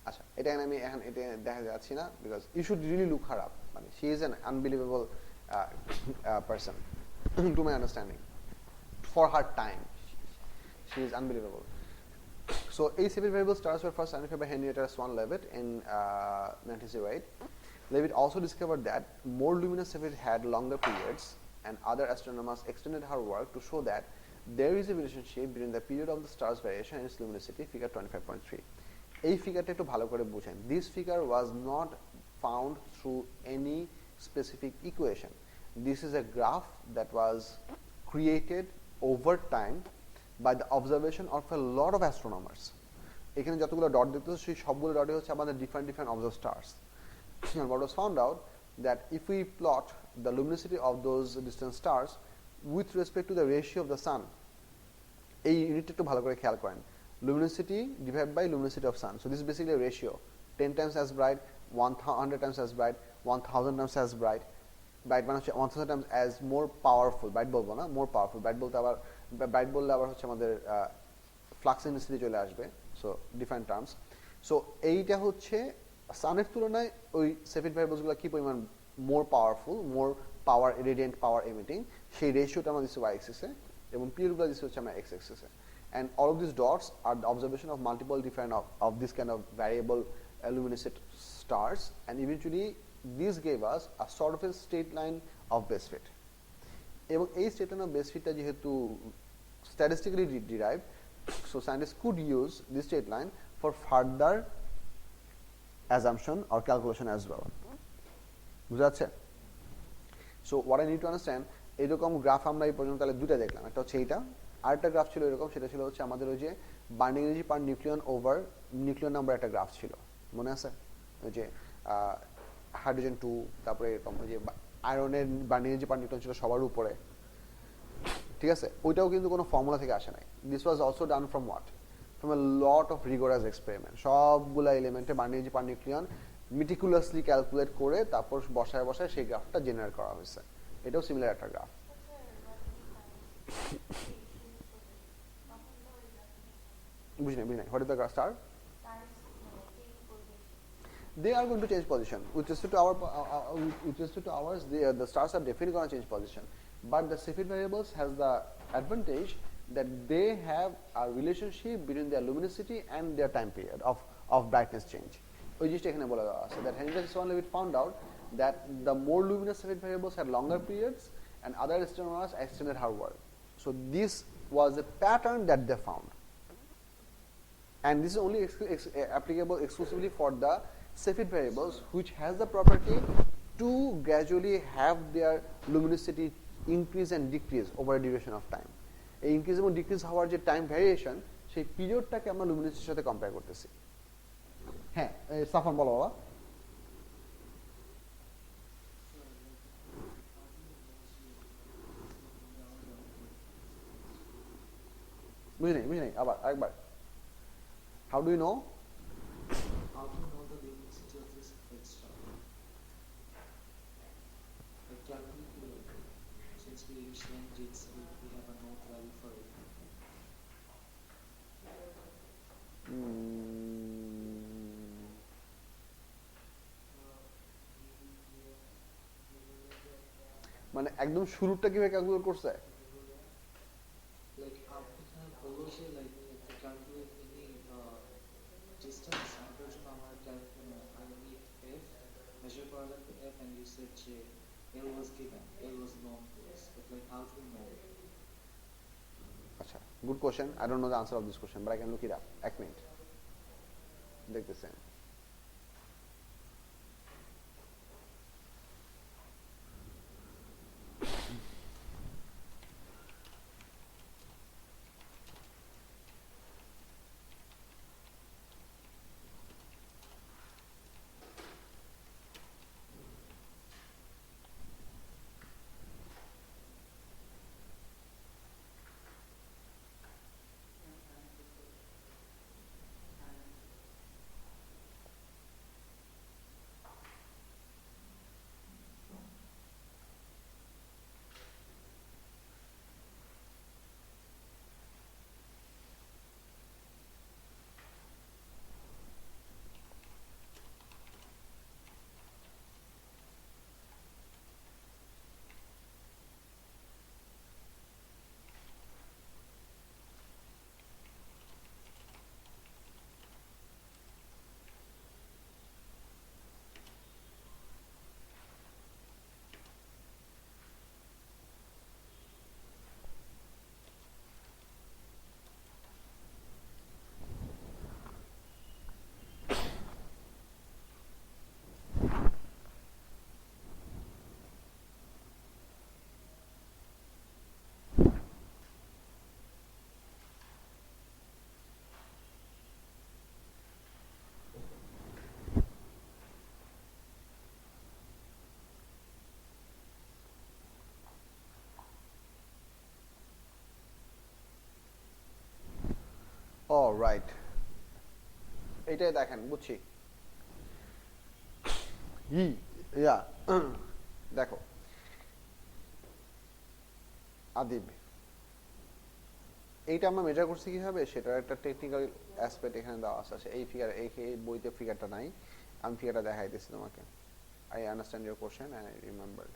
আচ্ছা, এটা আমি এখন এটা দেখা যাচ্ছি না, because you should really look her up, মানে she is an unbelievable person to my understanding, for her time she is unbelievable. So a civil variable stars were first identified by Henrietta Swan Leavitt in 1908. Leavitt also discovered that more luminous Cepheids had longer periods, and other astronomers extended her work to show that there is a relationship between the period of the star's variation and its luminosity, figure 25.3. এই ফিগারটা একটু ভালো করে বুঝেন। This figure was not found through any specific equation. This is a graph that was created over time by the observation of a lot of astronomers. এখানে যতগুলো dot দেখতেছো সেই সবগুলো ডটই হচ্ছে আমাদের different observed stars. And what was found out that if we plot the luminosity of those distant stars with respect to the ratio of the sun, এই ইউনিটটা একটু ভালো করে খেয়াল করেন, luminosity divided by luminosity of sun. So this is basically a ratio, 10 times as bright, 100 times as bright, 1000 times as bright. Bright মানে হচ্ছে 1000 Times as more powerful, bright বলবো না, মোর পাওয়ারফুল। ব্রাইট বলতে আবার, ব্রাইট বললে আবার হচ্ছে আমাদের ফ্লাক্স ইন্টেন্সিটি চলে আসবে, সো ডিফারেন্ট টার্মস। সো এইটা হচ্ছে সানের তুলনায় ওই সেফিড ভ্যারিয়েবলসগুলো কি পরিমাণ মোর পাওয়ারফুল, মোর পাওয়ার রেডিয়েন্ট পাওয়ার এমিটিং, সেই রেশিওটা আমরা দিচ্ছি ওয়াই এক্সিসে, এবং পিরিয়ডগুলো দিচ্ছি হচ্ছে আমরা x এক্সিসে। And all of these dots are the observation of multiple different of this kind of variable luminescent stars, and eventually this gave us a sort of a straight line of base fit. এবং এই straight line of base fit টা যেহেতু statistically derived, so scientists could use this straight line for further assumption or calculation as well. বুঝা যাচ্ছে? So what I need to understand, এরকম graph আমরা এই পর্যন্ত তাহলে দুটো দেখলাম, একটা হচ্ছে এইটা, আরেকটা গ্রাফ ছিল এরকম, সেটা ছিল হচ্ছে আমাদের ওই যে বার্নিং এনার্জি পার নিউক্লিয়ন ওভার নিউক্লিয়ন নাম্বার একটা গ্রাফ ছিল, মনে আছে? ওই যে হাইড্রোজেন 2, তারপরে এরকম ওই যে আয়রনের বার্নিং এনার্জি পার নিউটন ছিল সবার উপরে, ঠিক আছে? ওইটাও কিন্তু কোনো ফর্মুলা থেকে আসে নাই। This was also done from what? From a lot of rigorous experiment. সবগুলা এলিমেন্টে বার্নিং এনার্জি পার নিউক্লিয়ন মিটিকুলাসলি ক্যালকুলেট করে তারপর বসায় বসায় সেই গ্রাফটা জেনারেট করা হয়েছে। এটাও সিমিলার একটা গ্রাফ। বুঝি নাই, what is the star? They are going to change position with respect to ours. The stars are definitely going to change position, but the Cepheid variables has the advantage that they have a relationship between their luminosity and their time period of brightness change. ওই জিনিসটা এখানে বলা আছে that Henrietta Swan Leavitt found out that the more luminous Cepheid variables had longer periods, and other astronomers extended her work. So this was a pattern that they found, and this is only applicable exclusively for the Cepheid variables, which has the property to gradually have their luminosity increase and decrease over a duration of time. এই increase এবং decrease হওয়ার যে time variation, সেই পিরিয়ডটাকে আমরা লুমিনোসিটির সাথে compare করতেছি। হ্যাঁ, সাফন বলো বাবা। বুঝি নাই, আবার আরেকবার। How do you know? How do you know the luminosity of this Cepheid star? Like calculate, since we changed it, we have a known value for it. মানে একদম শুরুটা কিভাবে ক্যালকুলেট করছে? Like এখানে বললো যে like to calculate any distance, আমাদের জন্য আমার I need f, measure করা লাগবে f, and you said যে L was given, L was known to us, but like how do we know it? আচ্ছা, good question. I don't know the answer of this question, but I can look it up. এক minute দেখতেছেন। Right, এইটাই দেখেন, বুঝছি। ইয়া দেখো আদিব, এইটা আমরা measure করছি কিভাবে, সেটার একটা টেকনিক্যাল অ্যাসপেক্ট এখানে দেওয়া আছে। এই ফিগার, এই বইতে ফিগারটা নাই, আমি ফিগারটা দেখাইতেছি তোমাকে। I understand your question and I remember.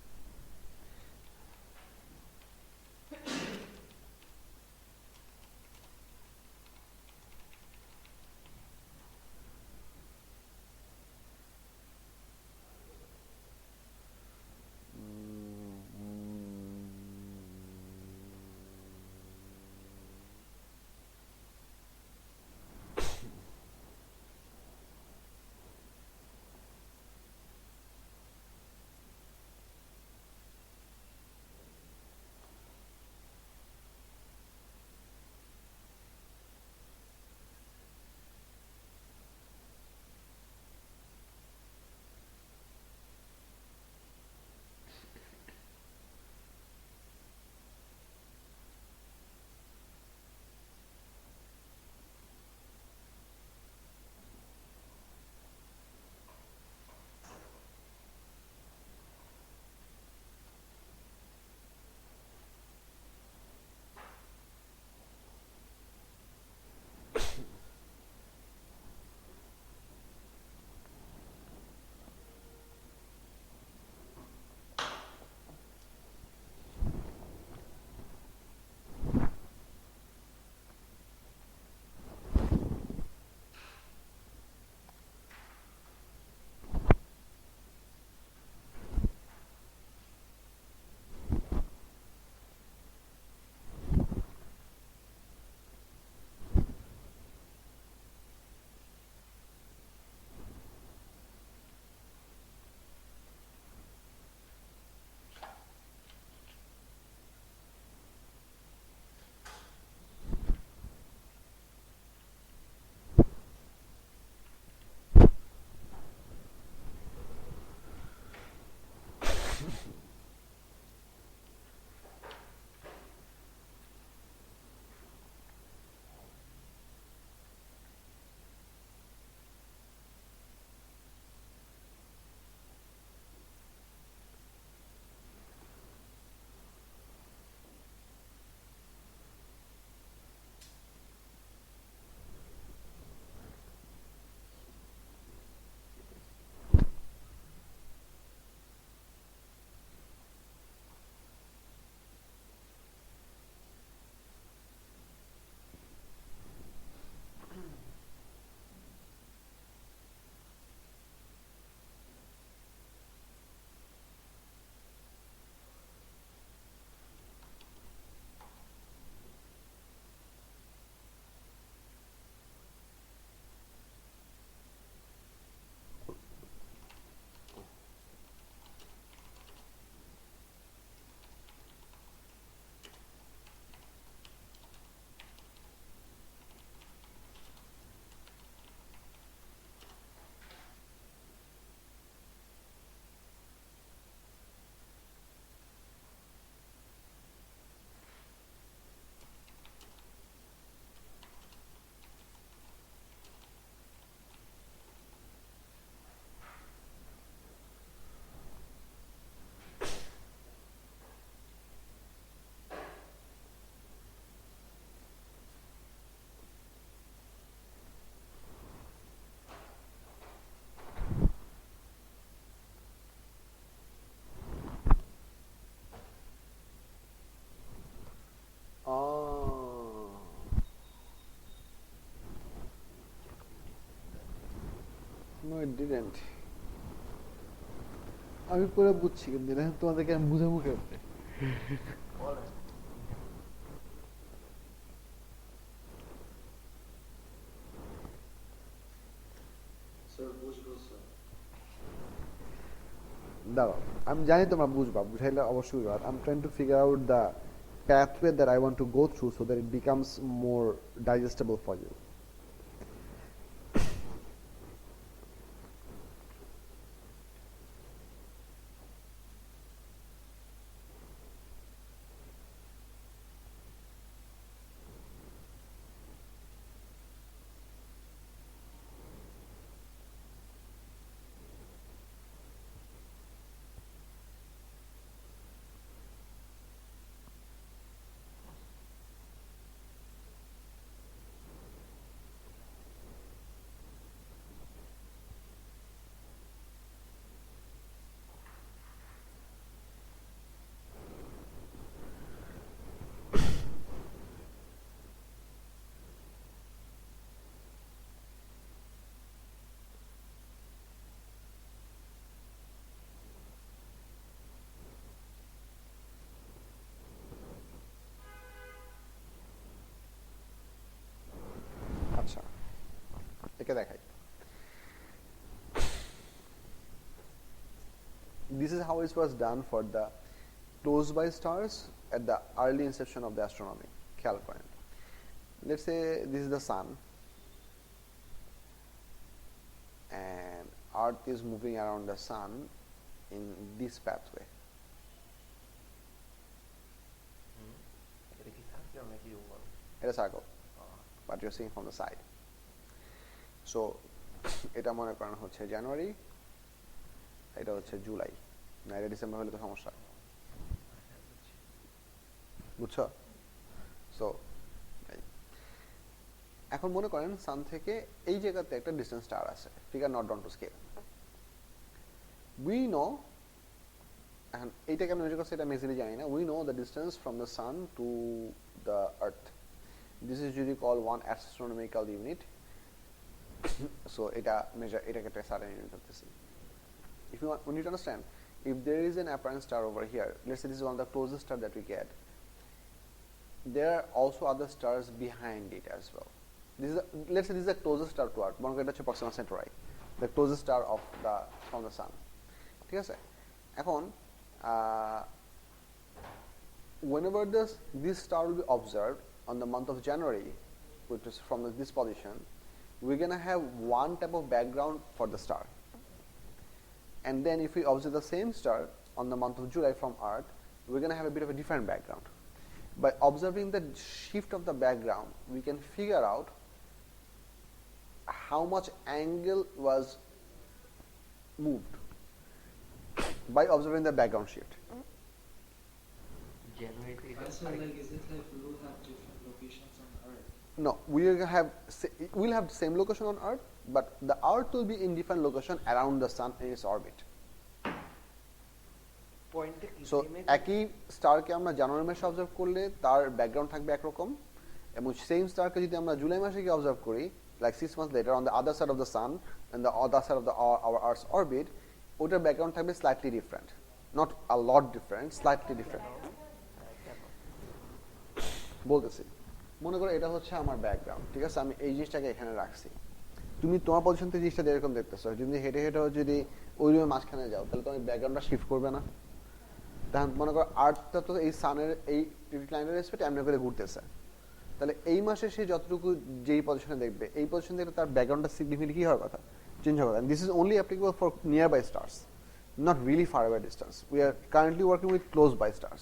No, it didn't. আমি পুরো বুঝছি, কিন্তু এটা তোমাদেরকে আমি বুঝাবো কেমনে? স্যার বুঝবো স্যার। দাঁড়াও, আমি জানি তোমরা বুঝবা, বুঝাইলে অবশ্যই বুঝবা। I am trying to figure out the pathway that I want to go through so that it becomes more digestible for you. এঁকে দেখাই। This is how it was done for the close by stars at the early inception of the astronomy. খেয়াল করেন, let's say this is the sun and earth is moving around the sun in this pathway. এটা কি circle নাকি oval? এটা circle, but you're seeing from the side. So এটা মনে করেন হচ্ছে জানুয়ারি, এটা হচ্ছে জুলাই, না এটা ডিসেম্বর হলে তো সমস্যা, বুঝছো? সো এখন মনে করেন সান থেকে এই জায়গাতে একটা ডিস্টেন্স স্টার আছে, figure not down to scale. We know, এখন এইটা কেমন মেজার করছে এটা আমি ইজিলি জানি না। We know the distance from the sun to the earth, this is usually call one astronomical unit. So এটা মেজার, এটাকে একটা সার্টেন ইউনিট করতেছি। If you want, we need to understand, if there is an apparent star over here, let's say this is one of the closest star that we get, there are also other stars behind it as well. This is let's say this is the closest star to Earth, মনে করি এটা হচ্ছে Proxima Centauri, the closest star of the from the sun. ঠিক আছে? এখন whenever this star will be observed on the month of January, which is from this position, we're gonna have one type of background for the star. And then if we observe the same star on the month of July from Earth, we're going to have a bit of a different background. By observing the shift of the background, we can figure out how much angle was moved by observing the background shift. জানুয়ারিতে এটা So like, is it like we will have different locations on Earth? No, we'll have the same location on Earth, but the Earth will be in different location around the sun in its orbit. পয়েন্টটা কি? So একই স্টারকে আমরা জানুয়ারি মাসে observe করলে তার background থাকবে একরকম, এবং সেম স্টারকে যদি আমরা জুলাই মাসে গিয়ে অবজার্ভ করি, like 6 months later on the other side of the sun and the other side of our Earth's orbit, ওটার ব্যাকগ্রাউন্ড থাকবে slightly different, not a lot different, slightly different. বলতেছি, মনে করো এটা হচ্ছে আমার ব্যাকগ্রাউন্ড, ঠিক আছে, আমি এই জিনিসটাকে এখানে রাখছি, তুমি তোমার পজিশন থেকে জিনিসটা যেরকম দেখতেছো, যদি হেঁটে হেঁটে যদি ওই রুমের মাঝখানে যাও, তাহলে তোমার ব্যাকগ্রাউন্ডটা শিফট করবে না? তখন মনে করো আর্থটা তো এই সানের এই লাইনের রেসপেক্টে এমনি করে ঘুরতেছে, তাহলে এই মাসে সে যতটুকু যেই পজিশনে দেখবে, এই পজিশন থেকে তার ব্যাকগ্রাউন্ডটা সিগনিফিকেন্টলি কি হওয়ার কথা, চেঞ্জ হওয়ার কথা। This is only applicable for nearby stars, not really far away distance. We are currently working with close by stars.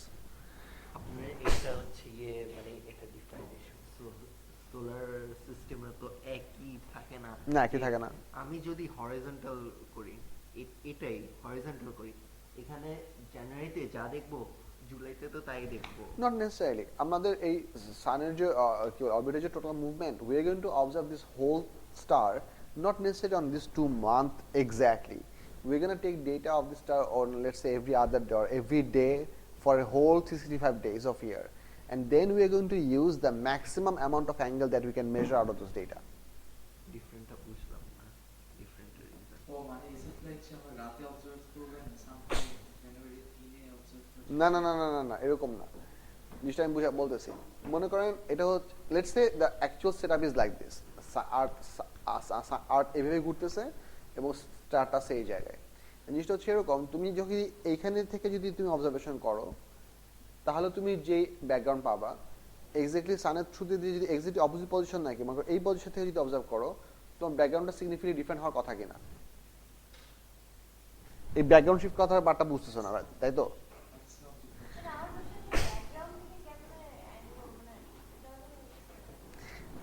আপনার এটা হচ্ছে গিয়ে মানে এটা ডিফারেন্সিয়েশন, সোলার সিস্টেমে তো একই থাকে না। না, একই থাকে না। আমি যদি হরিজন্টাল করি, এটাই হরিজন্টাল করি, এখানে জানুয়ারিতে যা দেখবো জুলাইতে তো তাই দেখবো। নট নেসেসারিলি, আমাদের এই সানের যে অরবিটের যে total movement, we are going to observe this whole star, not necessary on this 2 month exactly. We're going to take data of the star on, let's say, every other day or every day for a whole 365 days of year, and then we are going to use the maximum amount of angle that we can measure out of those data. ডিফারেন্টটা বুঝলাম না, different reason. ও মানে is it like যে আমরা রাতে observe করবেন something জানুয়ারি 3 এ observe করবেন? না না না না না না, এরকম না, জিনিসটা আমি বলতেছি। মনে করেন এটা হচ্ছে, let's say the actual setup is like this, earth এভাবে ঘুরতেছে এবং স্টারটা সেই জায়গায়। জিনিসটা হচ্ছে এরকম, তুমি যদি এইখানে থেকে যদি তুমি অবজারভেশন করো, তাহলে তুমি যে ব্যাকগ্রাউন্ড পাবা এক্স্যাক্টলি সানের থ্রুতে দিয়ে যদি এক্স্যাক্টলি অপোজিট পজিশন নাকি মনে করো এই পজিশন থেকে যদি অবজার্ভ করো, তোমার ব্যাকগ্রাউন্ডটা সিগনিফিকেন্টলি ডিফারেন্ট হওয়ার কথা কিনা। এই ব্যাকগ্রাউন্ড শিফট কথার বারটা বুঝতেছো না, তাই তো?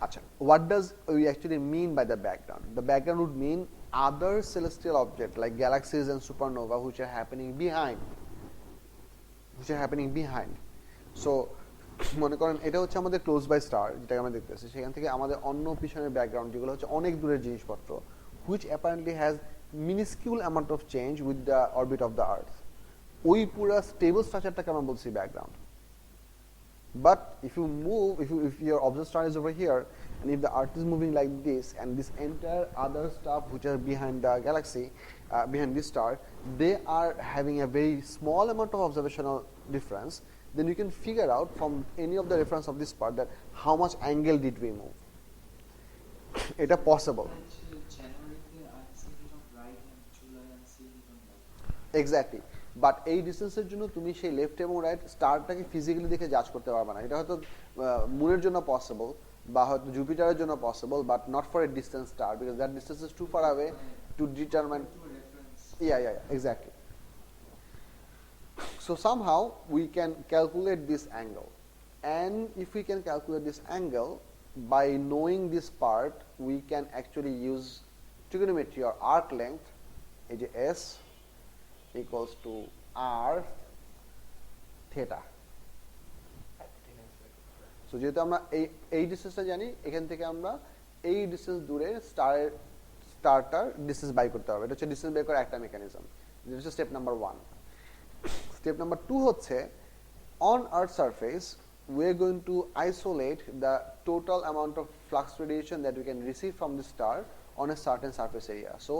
আচ্ছা, what does we actually mean by the background? The background would mean other celestial objects like galaxies and supernova which are happening behind. So মনে করেন এটা হচ্ছে আমাদের ক্লোজ বাই স্টার যেটাকে আমরা দেখতেছি, সেখান থেকে আমাদের অন্য পিছনের ব্যাকগ্রাউন্ড যেগুলো হচ্ছে অনেক দূরের জিনিসপত্র, which apparently has minuscule amount of change with the orbit of the earth. ওই পুরো স্টেবল স্ট্রাকচারটাকে আমরা বলছি background. But if your observed star is over here, and if the earth is moving like this, and this entire other stuff which are behind the galaxy, behind this star, they are having a very small amount of observational difference, then you can figure out from any of the reference of this part that how much angle did we move. এটা possible জানুয়ারিতে I'm seeing it on right and July I'm seeing it on left. Exactly, but এই ডিস্টেন্সের জন্য তুমি সেই left এবং right স্টারটাকে physically দেখে জাজ করতে পারবে না। এটা হয়তো মুনের জন্য পসিবল বা হয়তো জুপিটারের জন্য possible, but not for a distance star because that distance is too far away to determine. To a reference. Yeah, exactly. So somehow we can calculate this angle, and if we can calculate this angle by knowing this part, we can actually use trigonometry or arc length, which is S equals to R theta. So যেহেতু আমরা এই ডিস্টেন্সটা জানি, এখান থেকে আমরা এই distance দূরে স্টারটার ডিস্টেন্স বাই করতে হবে। এটা হচ্ছে ডিস্টেন্স বের করার একটা mechanism. This is step number 1। Step number 2 হচ্ছে on earth surface we are going to isolate the total amount of flux radiation that we can receive from the star on a certain surface area. So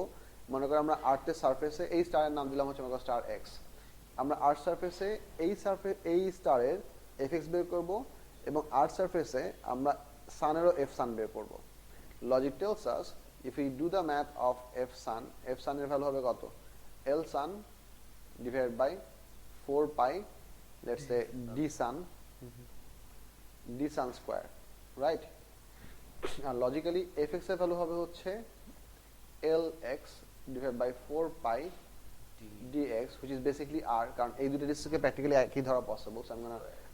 মনে করো আমরা আর্থের সারফেসে এই স্টারের নাম দিলাম হচ্ছে মনে করো স্টার এক্স। আমরা আর্থ সারফেসে এই স্টারের এফএক্স বের করব এবং আর্থ সারফেসে আমরা সানেরও এফ সান বের করব। Logic tells us if we do the math of f sun এর ভ্যালু হবে কত? l sun divided by 4 pi, let's say d sun square, right? R logically fx এর ভ্যালু হবে হচ্ছে lx divided by 4 pi dx, which is basically r, কারণ এই দুটো ডিস্টেন্সকে practically একই ধরা possible. So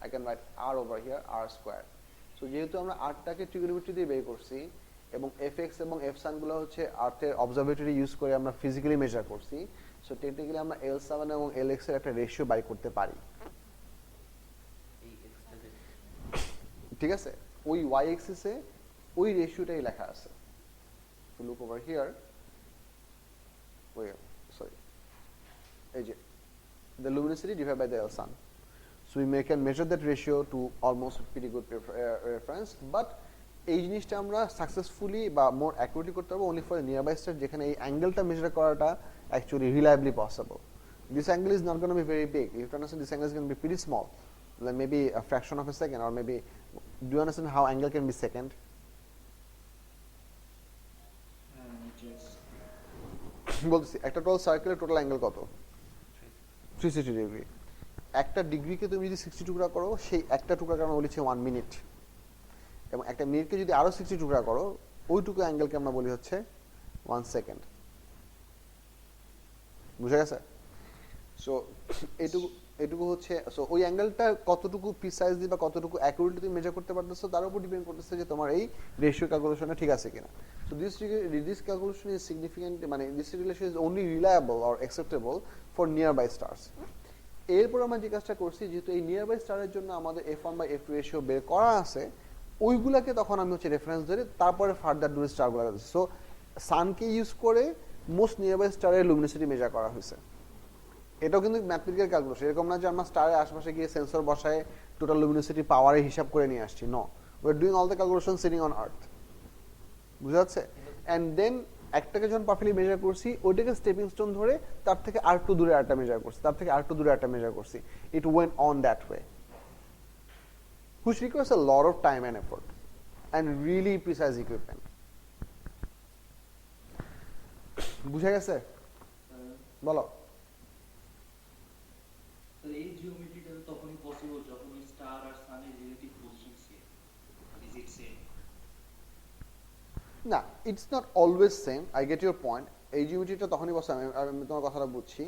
I can write r over here, r square. So যেহেতু আমরা rটাকে ট্রিগোনোমেট্রি দিয়ে বের করছি এবং fx এবং f sun গুলো হচ্ছে আর্থের অবজারভেটরি ইউজ করে আমরা ফিজিক্যালি মেজার করছি, সো টেকনিক্যালি আমরা l7 এবং lx এর একটা রেশিও বাই করতে পারি। ঠিক আছে, ওই y axis এ ওই রেশিওটাই লেখা আছে। তো লুক ওভার হিয়ার, sorry, এই যে the luminosity divided by the L sun. So we can measure that ratio to almost pretty good reference, but এই জিনিসটা আমরা সাকসেসফুলি বা মোর অ্যাকুরেটলি করতে পারবো only for a nearby star যেখানে এই অ্যাঙ্গেলটা মেজার করাটা actually reliably possible. This angle is not going to be very big. You have to understand this angle is going to be pretty small, like maybe a fraction of a second, or maybe, do you understand how angle can be second? Yes. বলতেছি একটা total সার্কেলের total angle কত? 360 degree. একটা ডিগ্রিকে তুমি যদি 60 টুকরা করো, সেই একটা টুকরা কারণ বলেছে 1 মিনিট, এবং একটা মিনিটকে যদি আরো 60 টুকরা করো, ওইটুকু অ্যাঙ্গেলকে আমরা বলি হচ্ছে 1 সেকেন্ড। বুঝা গেছে? সো এটুকু হচ্ছে, সো ওই অ্যাঙ্গেলটা কতটুকু প্রিসাইজলি বা কতটুকু অ্যাকুরেটলি তুমি মেজার করতে পারতেছো তার উপর ডিপেন্ড করতেছে যে তোমার এই রেশিও ক্যালকুলেশনটা ঠিক আছে কিনা। So this calculation is significant, মানে this relation is only reliable or acceptable for nearby stars. এরপর আমরা যে কাজটা করছি, যেহেতু এই নিয়ার বাই স্টারের জন্য আমাদের f1/f2 রেশিও বের করা আছে, ওইগুলাকে তখন আমি হচ্ছে রেফারেন্স ধরে তারপরে ফার্দার দূরে স্টারগুলো দিচ্ছি। সো সানকে ইউজ করে মোস্ট নিয়ার বাই স্টারের লুমিনোসিটি মেজার করা হয়েছে। এটাও কিন্তু ম্যাথমেটিক্যাল ক্যালকুলেশন, এরকম না যে আমরা স্টারের আশেপাশে গিয়ে সেন্সর বসায় টোটাল লুমিনোসিটি পাওয়ারের হিসাব করে নিয়ে আসছি। No, we are doing all the calculation sitting on Earth. বুঝা যাচ্ছে? অ্যান্ড দেন একটাকে যখন পারফেক্টলি মেজার করছি, ওইটাকে স্টেপিং স্টোন ধরে তার থেকে আর একটু দূরে আরেকটা মেজার করছি, তার থেকে আর একটু দূরে আরেকটা মেজার করছি। It went on that way, which requires a lot of time and effort and really precise equipment. বুঝা গেছে? বলো। এই জিওমেট্রিটা তখনই পসিবল যখন ওই স্টার আর সানের relative position same. Is it same? না, it's not always same. I get your point. এই জিওমেট্রিটা তখনই বসে, আমি তোমার কথাটা বুঝছি।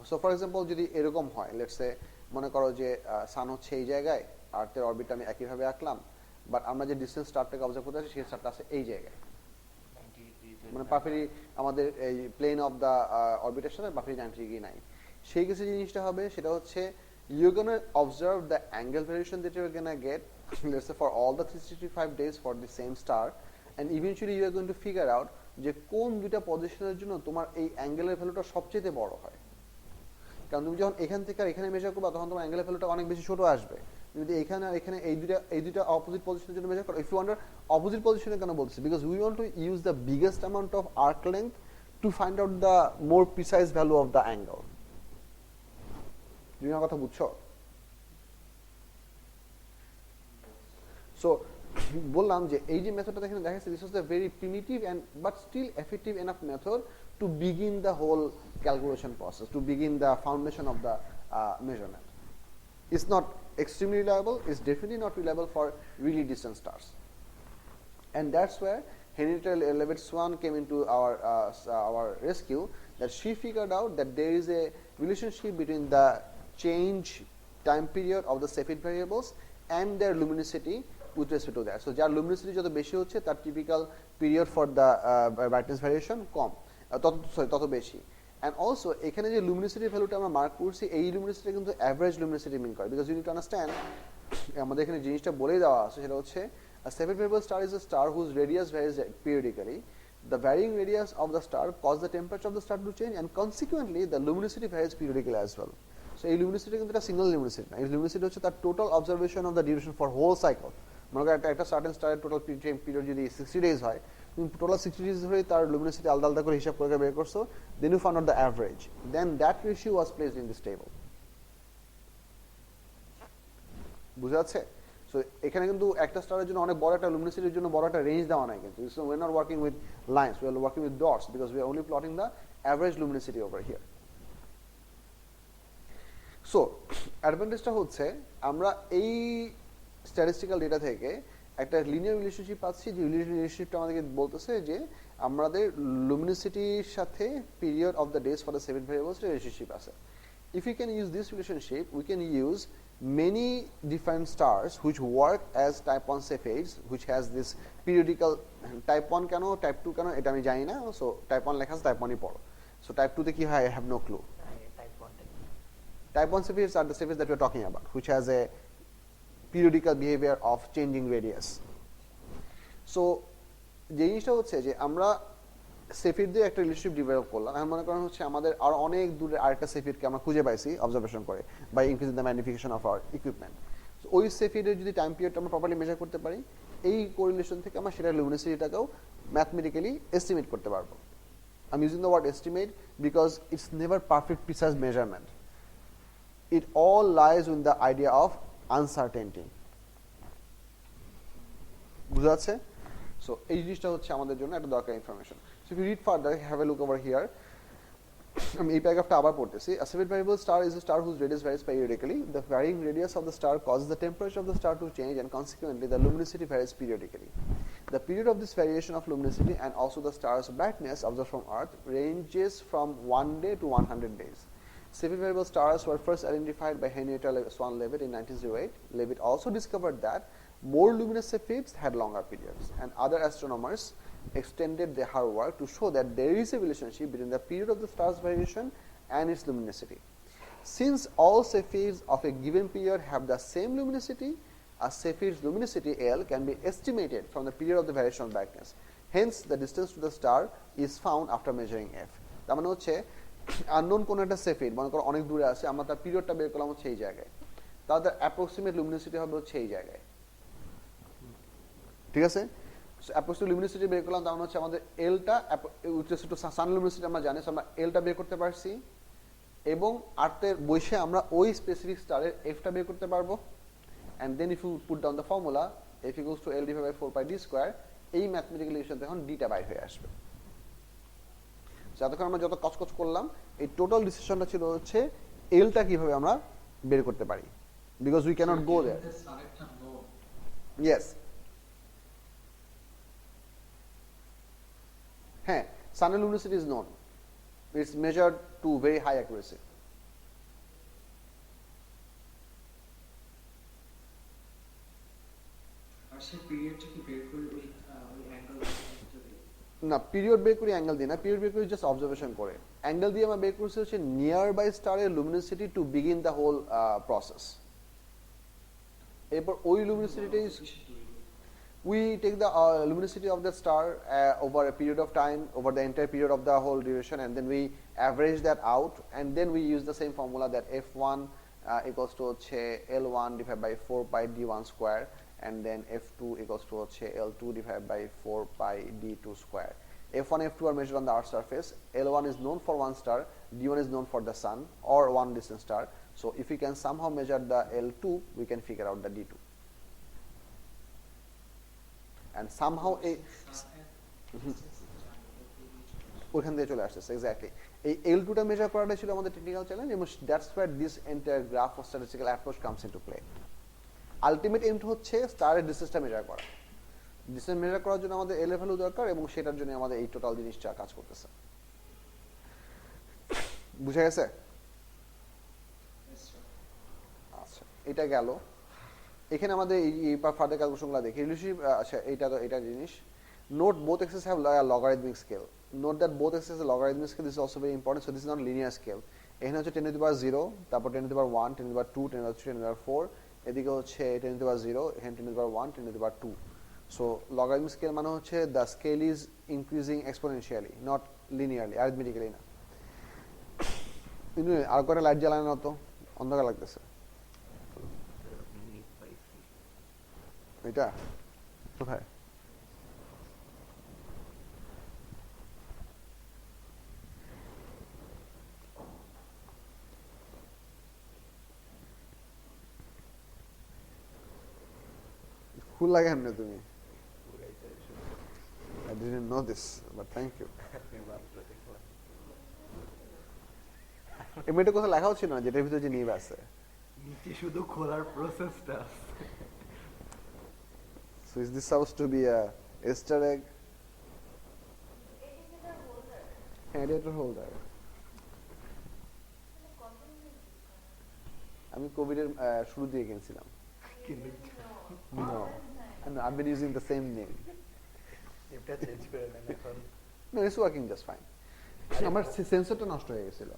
সো ফর এক্সাম্পল যদি এরকম হয়, লেটস সে মনে করো যে সান হচ্ছে এই জায়গায়, আর্থের অরবিটটা আমি একইভাবে আঁকলাম, বাট আমরা যে ডিস্টেন্স স্টারটাকে অবজার্ভ করতে আছি সেই স্টারটা আছে এই জায়গায়, মানে পারফেক্টলি আমাদের এই প্লেন অফ দ্য অরবিটের সাথে পারফেক্টলি 90 ডিগ্রি নাই। সেই ক্ষেত্রে যে জিনিসটা হবে সেটা হচ্ছে you're going to observe the angle variation that you're going to get, let's say for all the 365 days for the same star, and eventually you are going to figure out যে কোন দুইটা পজিশনের জন্য তোমার এই অ্যাঙ্গেলের ভ্যালুটা সবচেয়ে বড় হয়। কারণ তুমি যখন এখান থেকে আর এখানে মেজার করবা তখন তোমার অ্যাঙ্গেলের ভ্যালুটা অনেক বেশি ছোট আসবে। তুমি যদি এখানে আর এখানে এই দুইটা অপোজিট পজিশনের জন্য মেজার করো, ইফ ইউ ওয়ান্ডার অপোজিট পজিশনে কেন বলছি, because we want to use the biggest amount of arc length to find out the more precise value of the angle. তুমি আমার কথা বুঝছো? সো বললাম যে এই যে মেথডটা এখানে দেখা যাচ্ছে, this was the very primitive and but still effective enough method to begin the whole calculation process, to begin the foundation of the measurement. It's not extremely reliable, it's definitely not reliable for really distant stars. And that's where Henrietta Leavitt Swan came into our rescue, that she figured out that there is a relationship between the change time period of the Cepheid variables and their luminosity with respect to that. So যার luminosity যত বেশি হচ্ছে তার typical period for the brightness variation কম, তত বেশি। And also এখানে যে luminosity ভ্যালুটা আমরা মার্ক করছি, এই luminosity কিন্তু average luminosity মিন করে, because you need to understand আমাদের এখানে জিনিসটা বলেই দেওয়া আছে, সেটা হচ্ছে a Cepheid variable star is a star whose radius varies periodically. The varying radius of the star causes the temperature of the star to change, and consequently the luminosity varies periodically as well. So এই luminosity কিন্তু একটা single luminosity না, এই luminosity হচ্ছে তার total observation of the duration for whole cycle. মনে করো একটা certain star এর total period যদি 60 days হয়, তুমি total 60 days ধরে তার luminosity আলাদা আলাদা করে হিসাব করে বের করছো, then you found out the average, then that ratio was placed in this table. বুঝা যাচ্ছে? সো এখানে কিন্তু একটা স্টারের জন্য অনেক বড় একটা লুমিনোসিটির জন্য বড় একটা রেঞ্জ দেওয়া নাই কিন্তু, so we are not working with lines, we are working with dots, because we are only plotting the average luminosity over here. So অ্যাডভান্টেজটা হচ্ছে আমরা এই স্ট্যাটিস্টিক্যাল ডেটা থেকে একটা লিনিয়ার রিলেশনশিপ পাচ্ছি, যে রিলেশনশিপটা আমাদেরকে বলতেছে যে আমাদের লুমিনোসিটির সাথে period of the days for the Cepheid variables relationship আছে। If we can use this relationship, we can use many different stars which work as type 1 Cepheids, which has this periodical type 1 কেন type 2 কেন এটা আমি জানি না, so type 1 লেখা আছে, type 1 ই পড়ো। So type 2 তে কি হয়, I have no clue. Type 1 Cepheids are the Cepheids that we are talking about, which has a periodical behavior of changing radius. So যে জিনিসটা হচ্ছে যে আমরা সেফিড দিয়ে একটা রিলেশনশিপ ডেভেলপ করলাম, এখন মনে করেন হচ্ছে আমাদের আরো অনেক দূরে আরেকটা সেফিডকে আমরা খুঁজে পাইছি অবজারভেশন করে, by increasing the magnification of our equipment. ওই সেফিডের যদি টাইম পিরিয়ডটা আমরা প্রপারলি মেজার করতে পারি, এই কোরিলেশন থেকে আমরা সেটার লুমিনোসিটিটাকেও ম্যাথমেটিক্যালি এস্টিমেট করতে পারবো। I'm using the word estimate because it's never perfect precise measurement. It all lies in the idea of uncertainty. বুঝা যাচ্ছে? So এই জিনিসটা হচ্ছে আমাদের জন্য একটা দরকারি information. So if you read further, have a look over here. আমি এই প্যারাগ্রাফটা আবার পড়তেছি। A Cepheid variable star is a star whose radius varies periodically. The varying radius of the star causes the temperature of the star to change, and consequently the luminosity varies periodically. The period of this variation of luminosity and also the star's brightness observed from Earth ranges from 1 day to 100 days. Cepheid variable stars were first identified by Henrietta Swan Leavitt in 1908. Leavitt also discovered that more luminous Cepheids had longer periods, and other astronomers extended their work to show that there is a relationship between the period of the star's variation and its luminosity. Since all Cepheids of a given period have the same luminosity, a Cepheid's luminosity L can be estimated from the period of the variation of brightness. Hence, the distance to the star is found after measuring F. তার মানে হচ্ছে unknown কোন একটা Cepheid মনে করো অনেক দূরে আছে, আমরা তার পিরিয়ডটা বের করলাম হচ্ছে এই জায়গায়, তাদের অ্যাপ্রক্সিমেট লুমিনোসিটি হবে হচ্ছে এই জায়গায়, ঠিক আছে? অ্যাপ্রক্সিমেট লুমিনোসিটি বের করলাম, তার মানে হচ্ছে আমাদের এলটা with respect to San luminosity আমরা জানি, আমরা এলটা বের করতে পারছি, এবং আর্থের বসে আমরা ওই স্পেসিফিক স্টারের এফটা বের করতে পারবো। and then if you put down the formula, f equals to L divided by 4 pi d square, এই ম্যাথমেটিক্যাল ইকুয়েশন তখন ডিটা বাইর হয়ে আসবে। সো এতক্ষণ আমরা যত কচকচ করলাম, এই টোটাল ডিসিশনটা ছিল হচ্ছে এলটা কিভাবে আমরা বের করতে পারি, because we can't go there. Yes, হ্যাঁ, সানের luminosity is known, it's measured to very high accuracy. না, পিরিয়ড বের করি অ্যাঙ্গেল দিয়ে না, পিরিয়ড বের করি জাস্ট অবজারভেশন করে। অ্যাঙ্গেল দিয়ে আমরা বের করছি হচ্ছে নিয়ার বাই স্টারের luminosity to begin the whole process. এরপর ওই লুমিনোসিটিটাই we take the luminosity of the star over a period of time, over the entire period of the whole duration, and then we average that out, and then we use the same formula that f1 equals to L1 divided by 4 pi d1 square, and then f2 equals to L2 divided by 4 pi d2 square. F1 F2 are measured on the Earth's surface. L1 is known for one star, D1 is known for the sun or one distant star. So if we can somehow measure the L2, we can figure out the D2. and somehow এই distance is জানি ওইখান দিয়ে চলে আসছে exactly এই L2 টা measure করাটাই ছিল আমাদের টেকনিক্যাল চ্যালেঞ্জ এবং that's where this entire graph of statistical approach comes into play ultimate aim হচ্ছে স্টারের ডিসটেন্সটা মেজার করা ডিসটেন্স মেজার করার জন্য আমাদের এল ভ্যালু দরকার এবং সেটার জন্য আমাদের এই টোটাল জিনিসটা কাজ করতেছে বুঝা গেছে আচ্ছা এটা গেল এখানে আমাদের এই ফার্দার ক্যালকুলেশনগুলো দেখি রিলেশনশিপ আচ্ছা এইটা তো এটা জিনিস note both axes have logarithmic scale note that both axes logarithmic scale this is also very important so this is not linear scale এখানে হচ্ছে 10 টু দি পাওয়ার 0 তারপর 10 to the power 1 10 to the power 2 10 to the power 3 10 to the power 4 এদিকে হচ্ছে 10 to the power 0 এখানে 10 to the power 1 10 to the power 2 so logarithmic scale মানে হচ্ছে the scale is increasing exponentially not linearly arithmetically না কিন্তু আর কয়টা light জ্বালানো না তো অন্ধকার লাগতেছে এটা কোথায় ফুল লাগে না তুমি I didn't know this but thank you এমনিতে কোথাও লেখাও ছিল না যেটার ভিতরে যে নিব আছে নিচে শুধু খোলার প্রসেসটা আছে so is this supposed to be a Easter egg radiator holder আমি কোভিড এর শুরু দিয়ে কিনছিলাম no I've been using the same name এটা চেঞ্জ করে দেন এখন no it's working just fine আমার সেন্সরটা নষ্ট হয়ে গেছিল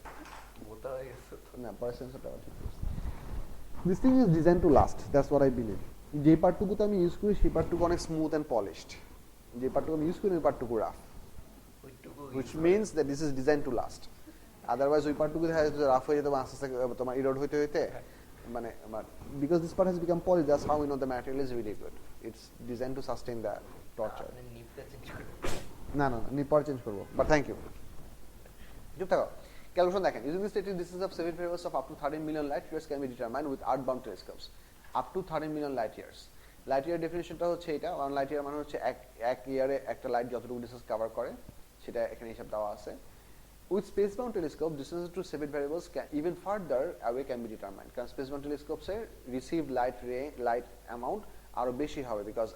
মোটা হয়ে গেছে তো না পরে সেন্সরটা ঠিক আছে this thing is designed to last that's what I believe যে পার্টটুকুতে আমি ইউজ করি সেই পার্টটুকু অনেক স্মুথ এন্ড পলিশড যে পার্টটুকু আমি ইউজ করি ওই পার্টটুকু rough which means that this is designed to last otherwise ওই পার্টটুকু দেখা যায় রাফ হয়ে যেতে বা আস্তে আস্তে তোমার ইরোড হইতে হইতে মানে because this part has become polished that's how we know the material is really good it's designed to sustain the torture আপনি নিপটা চেঞ্জ করে না না নি পরে চেঞ্জ করব বাট থ্যাংক ইউ চুপ থাকো ক্যালকুলেশন দেখেন using the stated distance of 7 variables of up to 13 million light years can be determined with earthbound telescopes up to 13 million light years light year definitionটা হচ্ছে এটা 1 light year মানে হচ্ছে এক ইয়ারে একটা লাইট যতটুকু ডিসটেন্স কভার করে সেটা এখানে হিসাব দেওয়া আছে with spacebound telescope distances to 7 variables can even further away can be determined কারণ spacebound telescopes এর received light amount আরো বেশি হবে because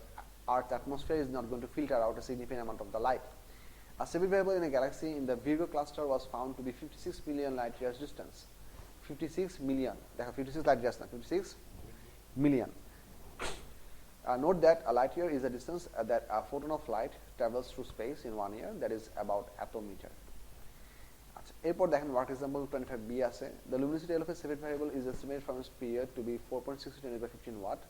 Earth's atmosphere is not going to filter out a significant amount of the light. A 7 variable in a galaxy in the Virgo cluster was found to be 56 million light years distance. 56 million. They have 56 light years now. 56 million. Note that a light year is a distance that a photon of light travels through space in 1 year. That is about atometer. এরপর দেখেন work example 25b আছে the luminosity of a 7 variable is estimated from its period to be 4.6 to 10 by 15 watt.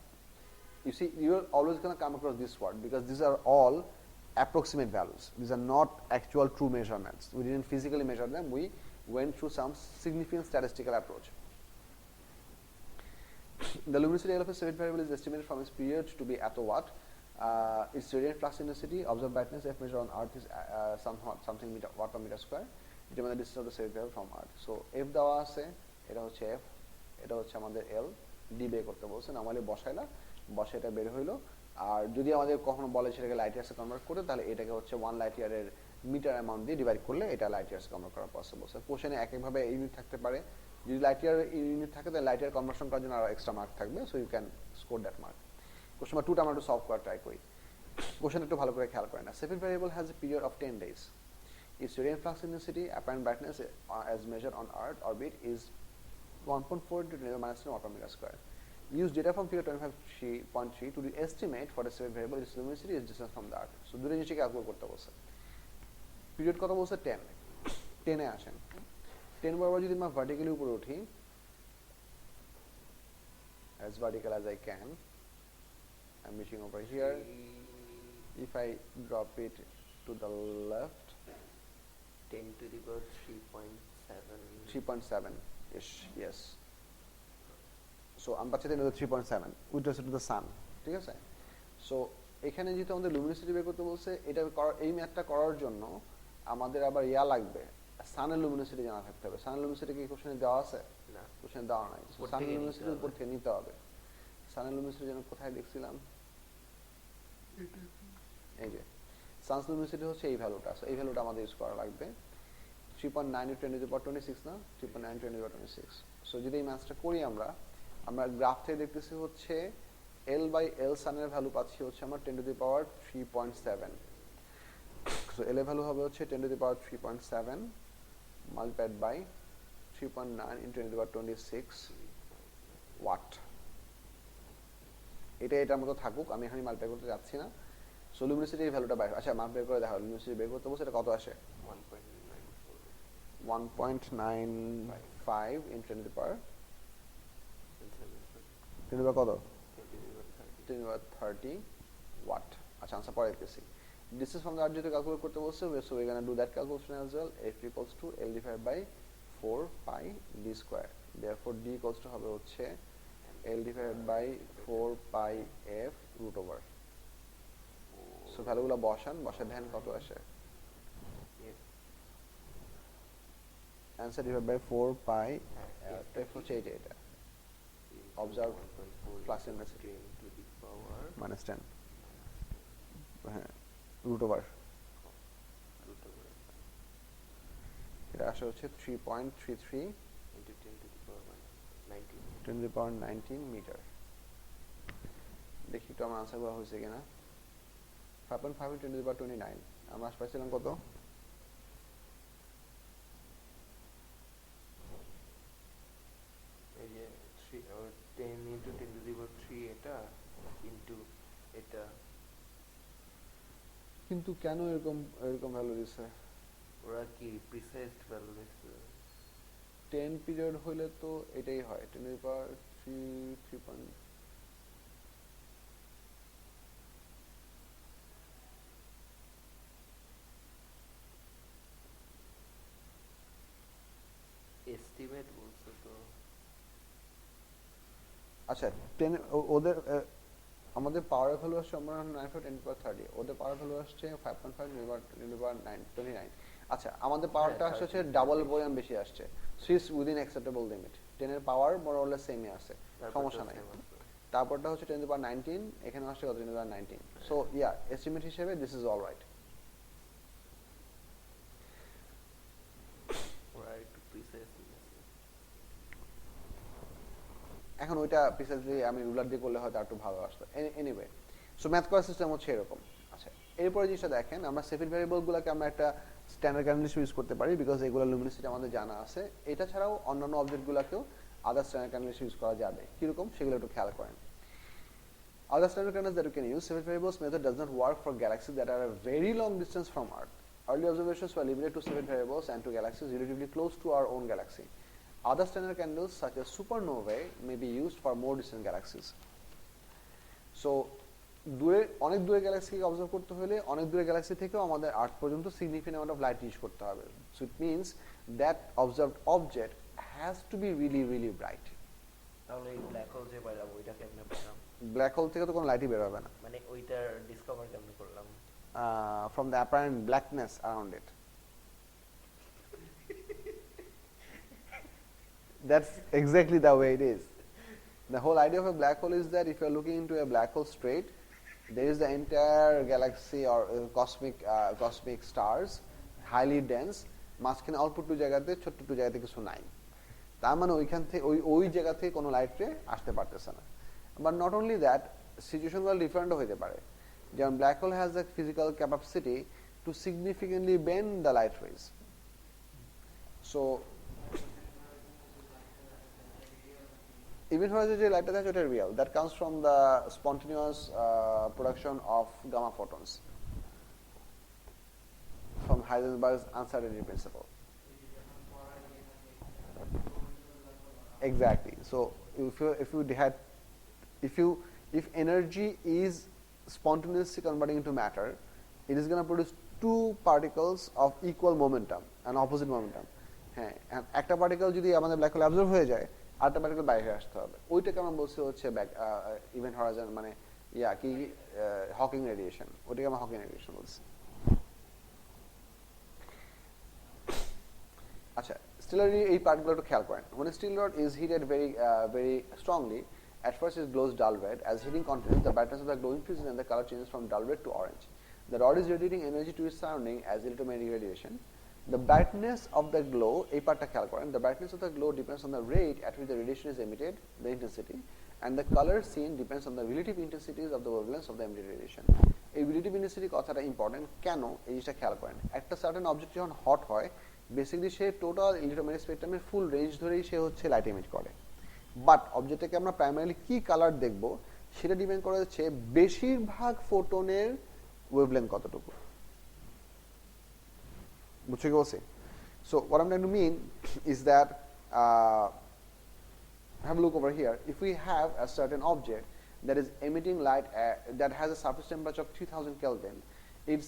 You see, you're always going to come across this word because these are all approximate values. These are not actual true measurements. We didn't physically measure them. We went through some significant statistical approach. The luminosity of a 7 variable is estimated from its period to be attowatt. Its radiant flux intensity, observed brightness, F measured on Earth is something watt per meter square. Determine the distance of the 7 variable from Earth. So, F দেওয়া আছে, এটা হচ্ছে F, এটা হচ্ছে আমাদের L, D বের করতে বলছে, নরমালি বসাইলা বসে এটা বের হইলো আর যদি আমাদের কখনো বলে সেটাকে লাইট ইয়ার্সে কনভার্ট করে তাহলে এটাকে হচ্ছে 1 লাইট ইয়ারের মিটার অ্যামাউন্ট দিয়ে ডিভাইড করলে এটা লাইট ইয়ার্সে কনভার্ট করা পসিবল স্যার কোশ্চেনে এক একভাবে ইউনিট থাকতে পারে যদি লাইট ইয়ার ইউনিট থাকে তাহলে লাইট ইয়ার কনভার্সন করার জন্য আরো এক্সট্রা মার্ক থাকবে so you can score that mark question number 2টা আমরা একটু সলভ করার ট্রাই করি কোশ্চেনটা একটু ভালো করে খেয়াল করেন না seven variable has a period of 10 days its radiant flux intensity apparent brightness as measured on Earth orbit is 1.4 to 10 minus 10 watt per meter square. Use data from figure 25.3 to estimate for the 7 variable its luminosity is distance from the Earth. So দুটো জিনিসকে calculate করতে বলছে period কত বলছে 10 10 এ আসেন 10 বরাবর যদি আমরা ভার্টিক্যালি উপরে উঠি as vertical as I can I'm reaching over here if I drop it to the left 10 to the power 3.7 ish yes so I'm পাচ্ছি 3.7 with respect to the sun ঠিক আছে সো এখানে যেহেতু আমাদের লুমিনোসিটি বের করতে বলছে এটা এই ম্যাথটা করার জন্য আমাদের আবার ইয়া লাগবে সানের লুমিনোসিটি জানা থাকতে হবে সানের লুমিনোসিটি কি কোশ্চেনে দেওয়া আছে না কোশ্চেনে দেওয়া নাই সানের লুমিনোসিটি উপর থেকে নিতে হবে সানের লুমিনোসিটি যেন কোথায় দেখছিলাম সানস লুমিনিসিটি হচ্ছে এই ভ্যালুটা, সো এই ভ্যালুটা আমাদের ইউজ করা লাগবে 3.9 × 10⁻26 না, 3.9 × 10⁻26। সো যদি এই ম্যাথসটা করি আমরা গ্রাফ থেকে দেখতেছি হচ্ছে L/L সানের ভ্যালু পাচ্ছি হচ্ছে আমরা 10⁻3.7। সো L এর ভ্যালু হবে হচ্ছে 10⁻3.7 multiplied by 3.9 × 10⁻26 ওয়াট। এটার মতো থাকুক, আমি এখানে মাল্টিপ্লাই করতে যাচ্ছি না। সো লুমিনিসিটির ভ্যালুটা বাইরে, আচ্ছা মাল্টিপ্লাই করে দেখা, লুমিনিসিটি বের করতে বলছে, এটা কত আসে? 1.95 × 10⁻10 কত? 10⁻30 ওয়াট। আচ্ছা আনসার পরে দেখতেছি। Distance from the earth যেটা ক্যালকুলেট করতে বলছে, so we're going to do that calculation as well. F equals to L divided by 4 pi d square. Therefore d equals to হবে হচ্ছে L divided by 4 pi f root over. So ভ্যালুগুলো বসায় দেন কত আসে? Answer divided by 4 pi f হচ্ছে এটা। Observe plus intensity minus 10 হ্যাঁ root over এটা আসে হচ্ছে 3.33 10⁻19 মিটার। দেখি তো আমার আনসার গুলো হয়েছে কিনা। 5.5 × 10⁻29 আমরা পাইছিলাম কত? এই যে 10 × 10⁻3 এটা ইনটু এটা। কিন্তু কেন এরকম ভ্যালু দিছে? ওরা কি প্রিসাইজ ভ্যালু দিছে? 10 পিরিয়ড হইলে তো এটাই হয় 10⁻3 এস্টিমেট বলছে তো। আচ্ছা 10 ওদের আমাদের পাওয়ার ভ্যালু আসছে আমরা 9/10⁻30, ওদের পাওয়ার ভ্যালু আসছে 5.5 10⁻29। আচ্ছা আমাদের পাওয়ারটা আসছে হচ্ছে ডাবল বয়াম বেশি আসছে, সুইচ উইদিন অ্যাকসেপ্টেবল লিমিট। 10 এর পাওয়ার মোর অর লেস সেমই আছে, সমস্যা নাই। তারপরটা হচ্ছে 10⁻19, এখানে আসছে কত? 10⁻19। সো ইয়া এস্টিমেট হিসেবে দিস ইজ অল রাইট। এখন ওইটা প্রিসাইজলি আমি রুলার দিয়ে করলে হয়তো একটু ভালো আসতো। এনিওয়ে সো ম্যাথ করার সিস্টেম হচ্ছে এরকম। আচ্ছা এরপরে জিনিসটা দেখেন, আমরা সেফিট ভ্যারিয়েবলগুলোকে আমরা একটা স্ট্যান্ডার্ড ক্যান্ডেল ইউজ করতে পারি, বিকজ এগুলো লুমিনিসিটি আমাদের জানা আছে। এটা ছাড়াও অন্যান্য অবজেক্টগুলোকেও আদার স্ট্যান্ডার্ড ক্যান্ডেল ইউজ করা যাবে। কিরকম সেগুলো একটু খেয়াল করেন। Other standard candles that you can use, separate variables method does not work for galaxies that are a very long distance from Earth. Early observations were limited to separate variables and to galaxies relatively close to our own galaxy. Other standard candles such as supernovae may be used for more distant galaxies. So অনেক দূরে গ্যালাক্সিকে observe করতে হলে অনেক দূরে Galaxy থেকেও আমাদের আর্থ পর্যন্ত significant amount of light use করতে হবে। So it means that observed object has to be really really bright. তাহলে এই ব্ল্যাক হোল যে পাইলাম ওইটা কেমনে পেলাম? ব্ল্যাক হোল থেকে তো কোনো লাইটই বের হবে না, মানে ওইটার ডিসকভার কেমনে করলাম? from the apparent blackness around it. That's exactly the way it is. The whole idea of a black hole is that if you are looking into a black hole straight, there is the entire galaxy or cosmic stars, highly dense, মাঝখানে অল্প একটু জায়গাতে ছোট্ট একটু জায়গাতে কিছু নাই, তার মানে ওইখান থেকে ওই জায়গা থেকে কোনো লাইট রে আসতে পারতেছে না। বাট নট অনলি দ্যাট, সিচুয়েশনগুলো ডিফারেন্টও হতে পারে। যেমন black hole has the physical capacity to significantly bend the light rays. So even horizontal যে লাইটটা থাকে ওটা real, that comes from the spontaneous production of gamma photons from Heisenberg's uncertainty principle. Exactly. So if energy is spontaneously converting into matter, it is going to produce two particles of equal momentum and opposite momentum. হ্যাঁ, একটা particle যদি আমাদের black হোলে absorb হয়ে যায়, আরেকটা particle বাইরে আসতে হবে। ওইটাকে আমরা বলছি হচ্ছে ইভেন্ট হরাইজন, মানে হকিং রেডিয়েশন। ওইটাকে আমরা হকিং রেডিয়েশন বলছি। আচ্ছা স্টেলার এই পার্টগুলো একটু খেয়াল করেন। when a steel rod is heated very strongly, at first it glows dull red. As heating continues, the brightness of the glow increases and the color changes from dull red to orange. The rod is radiating energy to its surrounding as electromagnetic radiation. The brightness of the glow, এই পার্টটা খেয়াল করেন, the brightness of the glow depends on the rate at which the radiation is emitted, the intensity, and the color seen depends on the relative intensities of the wavelengths of the emitted radiation. এই relative intensity কথাটা important কেন, এই জিনিসটা খেয়াল করেন। একটা certain object যখন hot হয়, বেসিক্যালি সে টোটাল ইলেকট্রোম্যাগনেটিক স্পেকট্রামের ফুল রেঞ্জ ধরেই সে হচ্ছে লাইট এমিট করে। বাট অবজেক্টটাকে আমরা প্রাইমারিলি কি কালার দেখব সেটা ডিপেন্ড করে হচ্ছে বেশিরভাগ ফোটনের ওয়েভলেন্থ কতটুকু। বুঝছো কি বলছি? So what I'm trying to mean is that have a look over here. If we have a certain object that is emitting light that has a surface temperature of 3000 Kelvin, its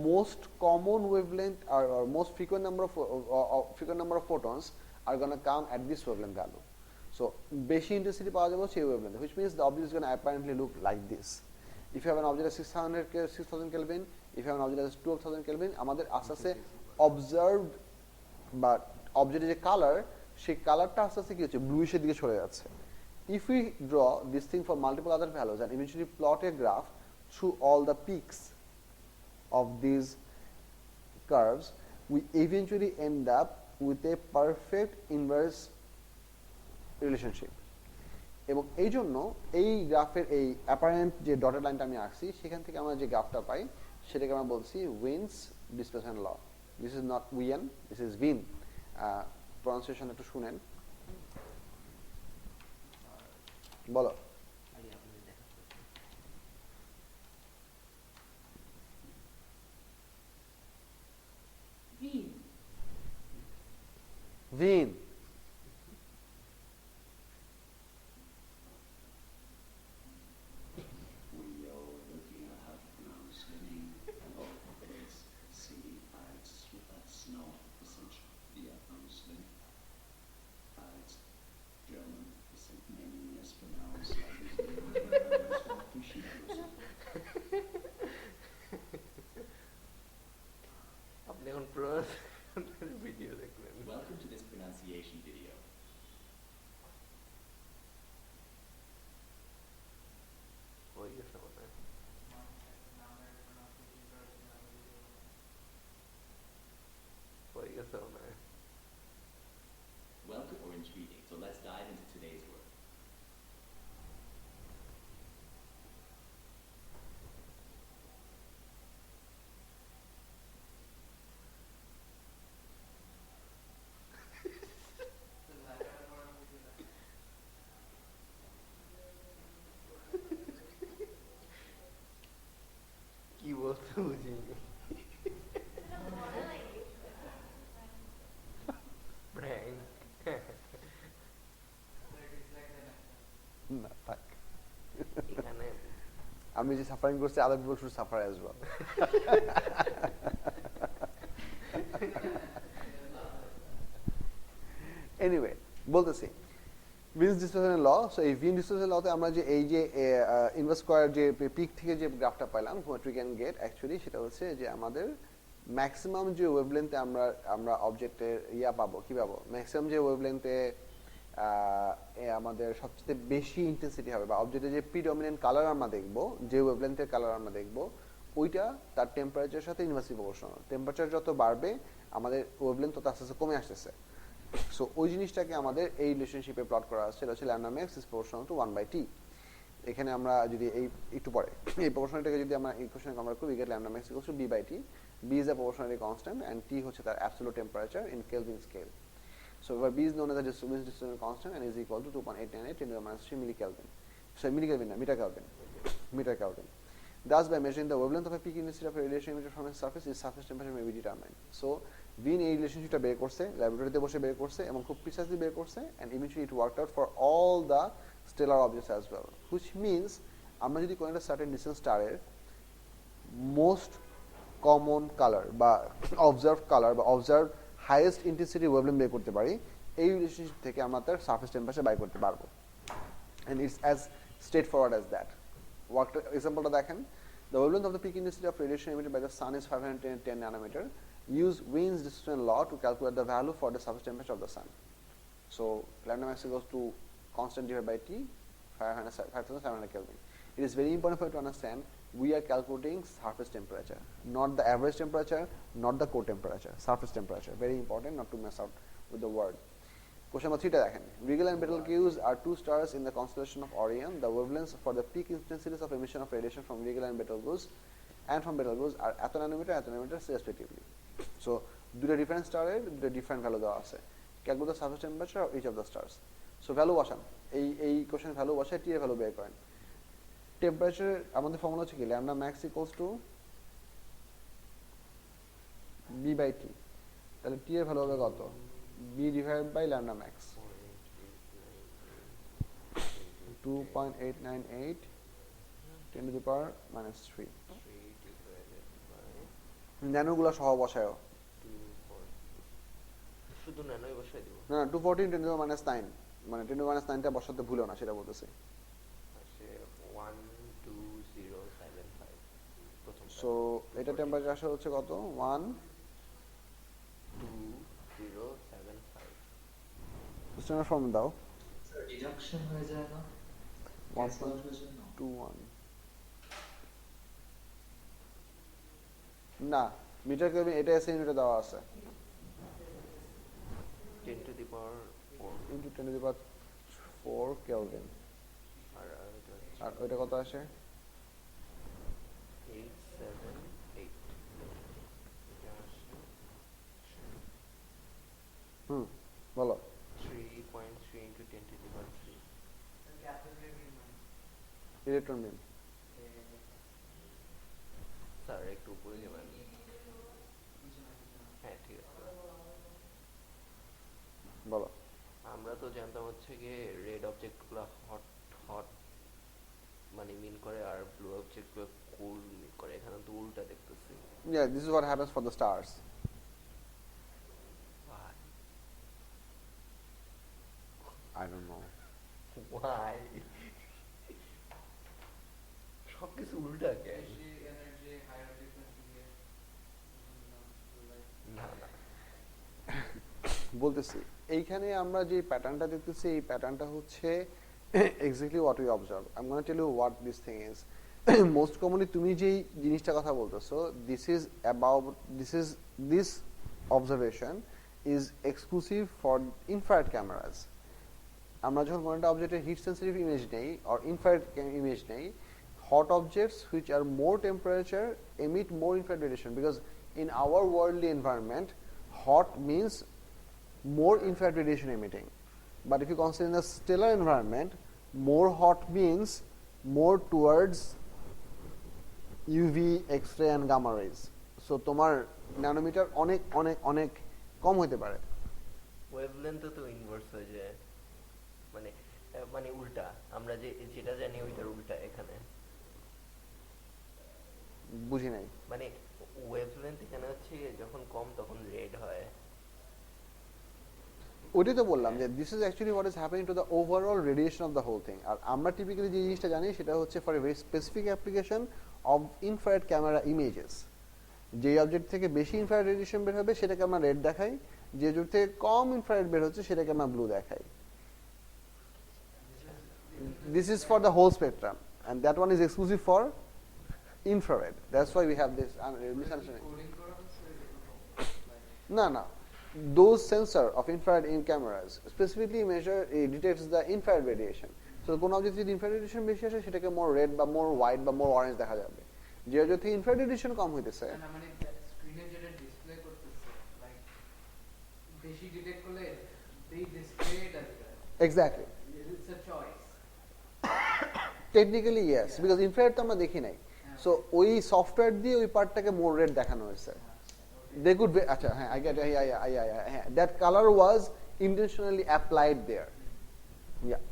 most common wavelength or most frequent number of photons are going to come at this wavelength value. So beshi intensity পাওয়া যাবে সেই wavelength, which means the object is going to apparently look like this. If you have an object at 6000 Kelvin, if you have an object at 12000 Kelvin, আমাদের আস্তে আস্তে observed বা অবজেক্টের যে colour, সেই কালারটা আস্তে আস্তে কি হচ্ছে ব্লুইশের দিকে চলে যাচ্ছে। If we draw this thing for multiple other values and eventually plot a graph through all the peaks of these curves, we eventually end up with a perfect inverse relationship. এবং এই জন্য এই গ্রাফের এই অ্যাপারেন্ট যে dotted লাইনটা আমি আঁকছি, সেখান থেকে আমরা যে গ্রাফটা পাই সেটাকে আমরা বলছি Wien's displacement law. This is not Wien, this is Wien. Pronunciation একটু শুনেন, বলো। Wien. Welcome to this pronunciation video. Welcome or intriguing, so let's dive into today's work. কি বলতে বুঝিনি। না থাক, আমি যে সাফারিং করছি other people should suffer as well. Anyway বলতেছি উইন্স ডিসপ্লেসমেন্ট ল। সো এই উইন্স ডিসপ্লেসমেন্ট লতে আমরা যে এই যে ইনভার্স স্কয়ার যে পিক থেকে যে গ্রাফটা পাইলাম, what we can get actually সেটা হচ্ছে যে আমাদের ম্যাক্সিমাম যে ওয়েভলেন্থে আমরা অবজেক্টের পাবো, কি পাবো, ম্যাক্সিমাম যে ওয়েভলেন্থে আমাদের সবচেয়ে বেশি ইন্টেন্সিটি হবে বা অবজেক্টের যে প্রিডমিনেন্ট কালার আমরা দেখবো, যে ওয়েভলেন্থের কালার আমরা দেখবো, ওইটা তার টেম্পারেচারের সাথে ইনভার্সলি প্রপোর্শনাল। টেম্পারেচার যত বাড়বে আমাদের ওয়েভলেন্থ তত আস্তে আস্তে কমে আসতেছে। সো ওই জিনিসটাকে আমাদের এই রিলেশনশিপে প্লট করা আছে, সেটা হচ্ছে lambda max is proportional to 1/t। এখানে আমরা যদি এই একটু পরে এই প্রপোর্শনালিটিকে যদি আমরা ইকুয়েশনে কনভার্ট করি, we get lambda max equals to b/t. b is the proportionality constant and t হচ্ছে তার absolute temperature in Kelvin scale. So where b is known as the distribution constant and is equal to 2.898 × 10⁻³ millikelvin. So millikelvin না, meter kelvin. Thus by measuring the wavelength of a peak intensity of a radiation emitted from a surface, its surface temperature may be determined. So Wien এই রিলেশনশিপটা বের করছে, ল্যাবরেটরিতে বসে বের করছে এবং খুব প্রিসাইসলি বের করছে, and eventually it worked out for all the stellar objects as well, which means আমরা যদি কোনো একটা সার্টেন ডিসটেন্স স্টারের মোস্ট কমন কালার বা অবজার্ভ কালার বা অবজার্ভ হাইয়েস্ট ইন্টেন্সিটি ওয়েভলেন্থ বের করতে পারি, এই রিলেশনশিপ থেকে আমরা তার সারফেস টেম্পারেচার বাই করতে পারবো। and it's as straightforward as that. ওয়ার্কটা এক্সাম্পলটা দেখেন, the wavelength of the peak intensity of radiation emitted by the sun is 510 nanometer. Use Wien's distribution law to calculate the value for the surface temperature of the sun. So lambda max equals to constant divided by T, 5700 Kelvin. It is very important for you to understand we are calculating surface temperature, not the average temperature, not the core temperature, surface temperature. Very important not to mess out with the word. Question number 3 টা দেখেন. Regal and Betelgeuse are two stars in the constellation of Orion. The wavelengths for the peak intensities of emission of radiation from Regal and Betelgeuse are এত nanometer respectively. So দুটো different স্টারের দুটো different value দেওয়া আছে. Calculate the surface temperature of each of the stars. So value বসান. এই question value বসায় টি এর ভ্যালু বের করেন. টেম্পারেচার আমাদের ফর্মুলা হচ্ছে কি lambda max equals to B by T. তাহলে টি এর ভ্যালু হবে কত? B divided by lambda max 2.898 10 to the power minus 3. ন্যানোগুলো সহ বসায়ও. শুধু ন্যানোই বসাই দিব না 214 10 to the minus 9 মানে 10 to the minus 9 টা বসাতে ভুলো না সেটা বলতেছি. আসে 12075 প্রথম সো এটা টেম্পারেচার আসলে হচ্ছে কত 12075 সিস্টেমের ফর্ম দাও. স্যার ডিডাকশন হয়ে যায় না 1.21 না মিটার কেলভিন এটা এসে ইউনিটে দেওয়া আছে 10 to the power 4 into 10 to the power 4 kelvin. আর ওইটা কত আসে 878 বলো 3.3 into 10 to the power 3 electron beam. Sir একটু উপরে যাবেন হ্যাঁ ঠিক আছে বলো আমরা তো জানতাম হচ্ছে গিয়ে রেড অবজেক্টগুলো হট মানে মিন করে আর ব্লু অবজেক্টগুলো কুল মিন করে এখানে তো উল্টা দেখতেছি yeah this is what happens for the stars. Why? I don't know. Why? সবকিছু উল্টা কেন না না বলতেছি এইখানে আমরা যে প্যাটার্নটা দেখতেছি এই প্যাটার্নটা হচ্ছে exactly what we observe. I'm going to tell you what this thing is. Most commonly তুমি যেই জিনিসটা কথা বলতেছো this observation is exclusive for infrared cameras. আমরা যখন কোনো একটা অবজেক্টের হিট সেন্সিটিভ ইমেজ নেই or infrared ইমেজ নেই, hot objects which are more temperature emit more infrared radiation because in our worldly environment hot means more infrared radiation emitting. But if you consider in the stellar environment, more hot means more towards UV, X-ray and gamma rays. So তোমার nanometre অনেক অনেক অনেক কম হতে পারে. Wavelength তো inverse হয়ে যায় মানে মানে উল্টা আমরা যেটা জানি ওইটার উল্টা এখানে বুঝি নাই. মানে ওয়েভলেন্থ এখানে হচ্ছে যখন কম তখন রেড হয় ওইটাই তো বললাম যে this is actually what is happening to the overall radiation of the whole thing. আর আমরা টিপিক্যালি যে জিনিসটা জানি সেটা হচ্ছে for a very specific application of infrared camera images. যে অবজেক্ট থেকে বেশি ইনফ্রারেড রেডিয়েশন বের হবে সেটাকে আমরা রেড দেখাই, যে অবজেক্ট থেকে কম ইনফ্রারেড বের হচ্ছে সেটাকে আমরা ব্লু দেখাই. This is for the whole spectrum and that one is exclusive for infrared. That's why we have this misunderstanding. No, no. Those sensor of infrared in cameras specifically detects the infrared radiation. So কোন object যদি infrared radiation বেশি আসে সেটাকে মোর red বা মোর white বা মোর orange দেখা যাবে. যে অবজেক্ট থেকে ইনফ্রারেড রেডিয়েশন কম হইতেছে না মানে স্ক্রিনে যেটা ডিসপ্লে করতেছে লাইক বেশি ডিটেক্ট করলে they display it as that. Exactly. It's a choice. Technically yes, because infrared তো আমরা দেখি নাই. So ওই সফটওয়্যার দিয়ে ওই পার্টটাকে মোর রেড দেখানো হয়েছে. They could be, acha, I get it, yeah. That color was intentionally applied there. Yeah.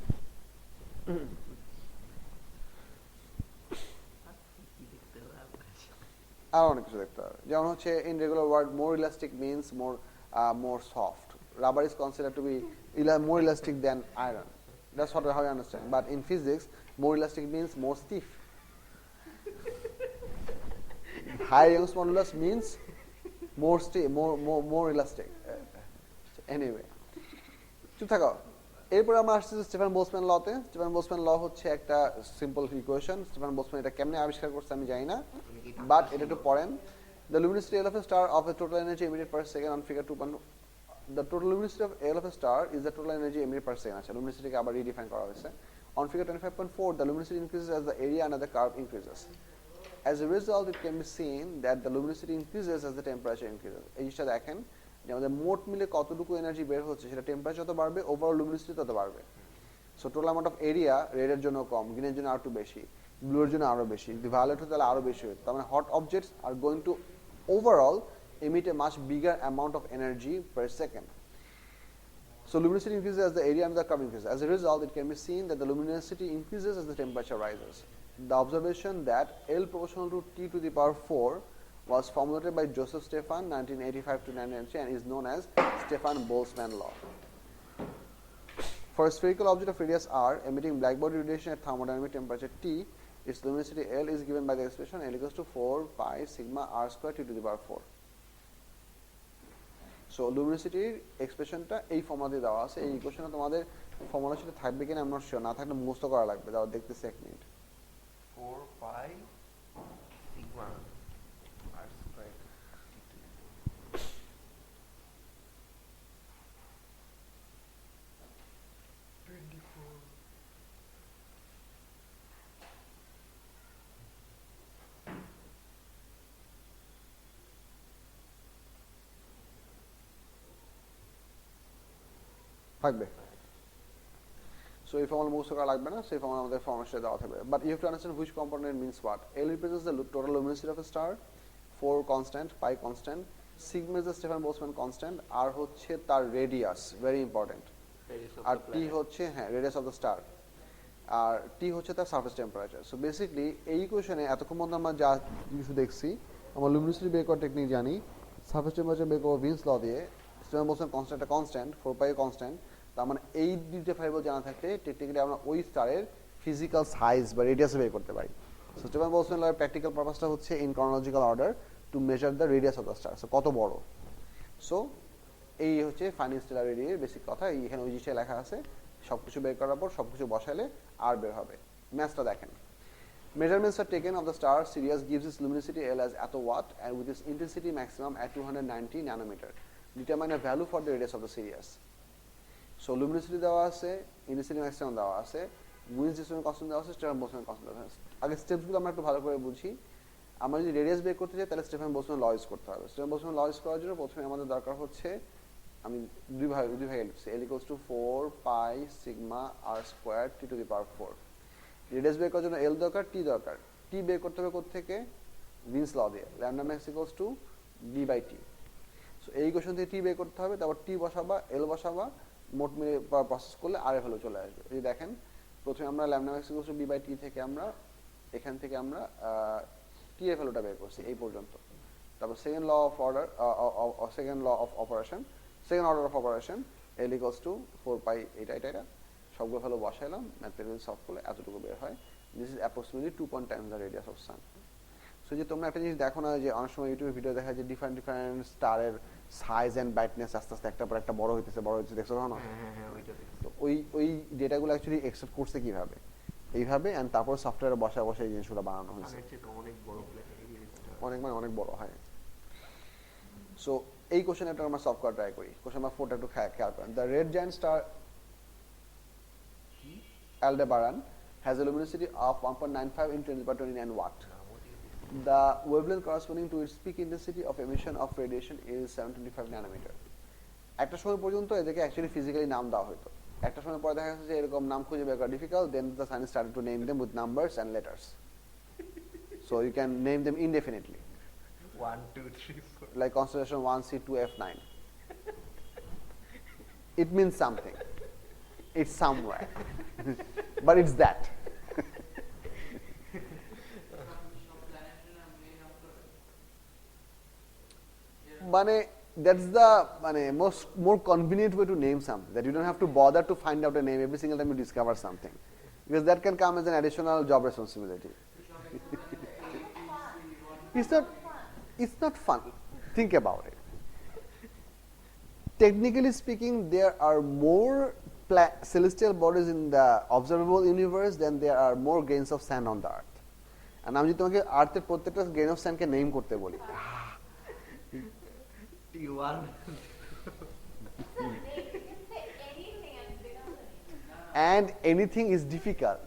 আর অনেক কিছু দেখতে হবে. যেমন হচ্ছে in regular word more elastic means more soft. Rubber is considered to be more elastic than iron. That's how I understand. But in physics, more elastic means more stiff. High Young's modulus means more elastic. Anyway, চুপ থাকো. এরপর আমরা আসছি Stephen Boltzmann লতে। Stephen Boltzmann ল হচ্ছে একটা simple equation. Stephen Boltzmann এটা কেমনে আবিষ্কার করছে আমি জানি না, বাট এটা একটু পড়েন। The luminosity L of a star of a total energy emitted per second on figure 2. The total luminosity of L of a star is the total energy emitted per second. আচ্ছা, luminosity কে আবার redefine করা হয়েছে। On figure 25.4, the luminosity increases as the area under the curve increases. As a result, it can be seen that the luminosity increases as the temperature increases. এই জিনিসটা দেখেন যে আমাদের মোট মিলে কতটুকু এনার্জি বের হচ্ছে, সেটা টেম্পারেচার যত বাড়বে ওভারঅল লুমিনোসিটি তত বাড়বে। So total amount of area রেডের জন্য কম, গ্রিনের জন্য আরো বেশি, ব্লুর জন্য আরো বেশি, যদি ভায়োলেট হয় তাহলে আরো বেশি হয়। তার মানে hot objects are going to overall emit a much bigger amount of energy per second. So luminosity increases as the area under the curve increases. As a result, it can be seen that the luminosity increases as the temperature rises. The observation that L proportional to T to the power 4 was formulated by Joseph Stefan 1985 to 1993 and is known as Stefan-Boltzmann law. For a spherical object of radius r emitting blackbody radiation at thermodynamic temperature T, its luminosity L is given by the expression L equals to 4 pi sigma r square T to the power 4. So লুমিনোসিটির এক্সপ্রেশনটা এই formula দিয়ে দেওয়া আছে। এই ইকুয়েশনে তোমাদের ফর্মুলার সাথে থাকবে কিনা আমরা শিওর না, থাকলে মুখস্থ করা লাগবে। দাও দেখতেছি এক minute. 4 pi sigma r square থাকবে। সো এই ফর্মুলা মুখস্থ করা লাগবে না, সেই ফর্মুলা আমাদের ফর্মুলা দেওয়া থাকবে। But you have to understand which component means what. L represents the total luminosity of a star, 4 constant, pi constant, sigma is the Stefan-Boltzmann constant, আর হচ্ছে তার রেডিয়াস, ভেরি ইম্পর্টেন্ট, আর টি হচ্ছে হ্যাঁ রেডিয়াস অফ দ্য স্টার, আর টি হচ্ছে তার surface temperature. So basically এই ইকুয়েশনে এতক্ষণ পর্যন্ত আমরা যা কিছু দেখছি, আমরা লুমিনোসিটি বের করার টেকনিক জানি, সারফেস টেম্পারেচার বের করবো ভিন্স ল দিয়ে, Stefan-Boltzmann constant একটা কনস্ট্যান্ট, 4 pi কনস্ট্যান্ট। তার মানে এই দুইটা ভ্যারিয়েবল জানা থাকলে টেকনিক্যালি আমরা ওই স্টারের ফিজিক্যাল সাইজ বা রেডিয়াস বের করতে পারি। সো Stefan-Boltzmann লয়ের প্র্যাকটিক্যাল পারপাসটা হচ্ছে in chronological order to measure the radius of the star, so কত বড়। সো এই হচ্ছে ফাইন স্টেলার রেডিয়ার বেসিক কথা। এখানে ওই জিনিসটা লেখা আছে, সবকিছু বের করার পর সবকিছু বসালে আর বের হবে। ম্যাথটা দেখেন। Measurements are taken of the star Sirius gives its luminosity L as attowatt and with its intensity maximum at 290 nanometer. Determine a value for the radius of the Sirius. So luminosity দেওয়া আছে, intensity maximum দেওয়া আছে, Wiens distribution constant দেওয়া আছে, Stefan-Boltzmann constant দেওয়া আছে। আগে স্টেপসগুলো আমরা একটু ভালো করে বুঝি। আমরা যদি রেডিয়াস বের করতে চাই তাহলে Stefan-Boltzmann ল ইউজ করতে হবে। Stefan-Boltzmann ল ইউজ করার জন্য প্রথমে আমাদের দরকার হচ্ছে, আমি দুই ভাগে লিখছি, L equals to 4 pi sigma r square T to the power 4. Radius বের করার জন্য L দরকার, T দরকার। T বের করতে হবে কোত্থেকে? উইন্স ল দিয়ে, lambda max equals to d by t. So এই ইকুয়েশন থেকে T বের করতে হবে, তারপর T বসাবা, L বসাবা, মোট মিলে প্রসেস করলে আর এর ভ্যালু চলে আসবে। এই দেখেন, প্রথমে আমরা lambda max equals to d by t থেকে আমরা এখান থেকে আমরা t এর ভ্যালুটা বের করছি এই পর্যন্ত। তারপর second law of order, second law of operation, second order of operation, L equals to 4 pi এটা সবগুলো ভ্যালু বসাইলাম, ম্যাথমেটিক্যাল সলভ করলে এতটুকু বের হয়। This is approximately 2 times the radius of sun. So যে তোমরা একটা জিনিস দেখো না, যে অনেক সময় ইউটিউবে ভিডিও দেখা যায় ডিফারেন্ট স্টারের সাইজ এন্ড ব্রাইটনেস আস্তে আস্তে একটা পর একটা বড় হইতেছে দেখছো না? হ্যাঁ ওইটা দেখছি। তো ওই ডেটাগুলো অ্যাকচুয়ালি এক্সট্রাক্ট করছে কিভাবে, এইভাবে, এন্ড তারপর সফটওয়্যারে বসা এই জিনিসগুলো বানানো হয়েছে। আগের চেয়ে তো অনেক বড় অনেক বড় হয়। সো এই কোশ্চেন একটা আমরা সলভ করা ট্রাই করি। কোশ্চেন নাম্বার 4টা একটু খেয়াল করেন। The red giant star Aldebaran has a luminosity of 1.95 into 10^29 watt. The wavelength corresponding to its peak intensity of emission of radiation is 725 nanometer. একটা সময় পর্যন্ত এদেরকে অ্যাকচুয়ালি ফিজিক্যালি নাম দেওয়া হতো। একটা সময় পরে দেখা যাচ্ছে যে এরকম নাম খুঁজে বের করা difficult, then the science started to name them with numbers and letters. So you can name them indefinitely, 1 2 3 4 like constellation 1C2F9. It means something. It's somewhere. But it's that. মানে that's the more convenient way to name something, that you don't have to bother to find out a name every single time you discover something, because that can come as an additional job responsibility. It's not fun. Think about it. Technically speaking, there are more celestial bodies in the observable universe, then there are more grains of sand on the earth. And আমি যদি তোমাকে আর্থের প্রত্যেকটা grain of স্যান্ডকে name করতে বলি, T1 and anything is difficult.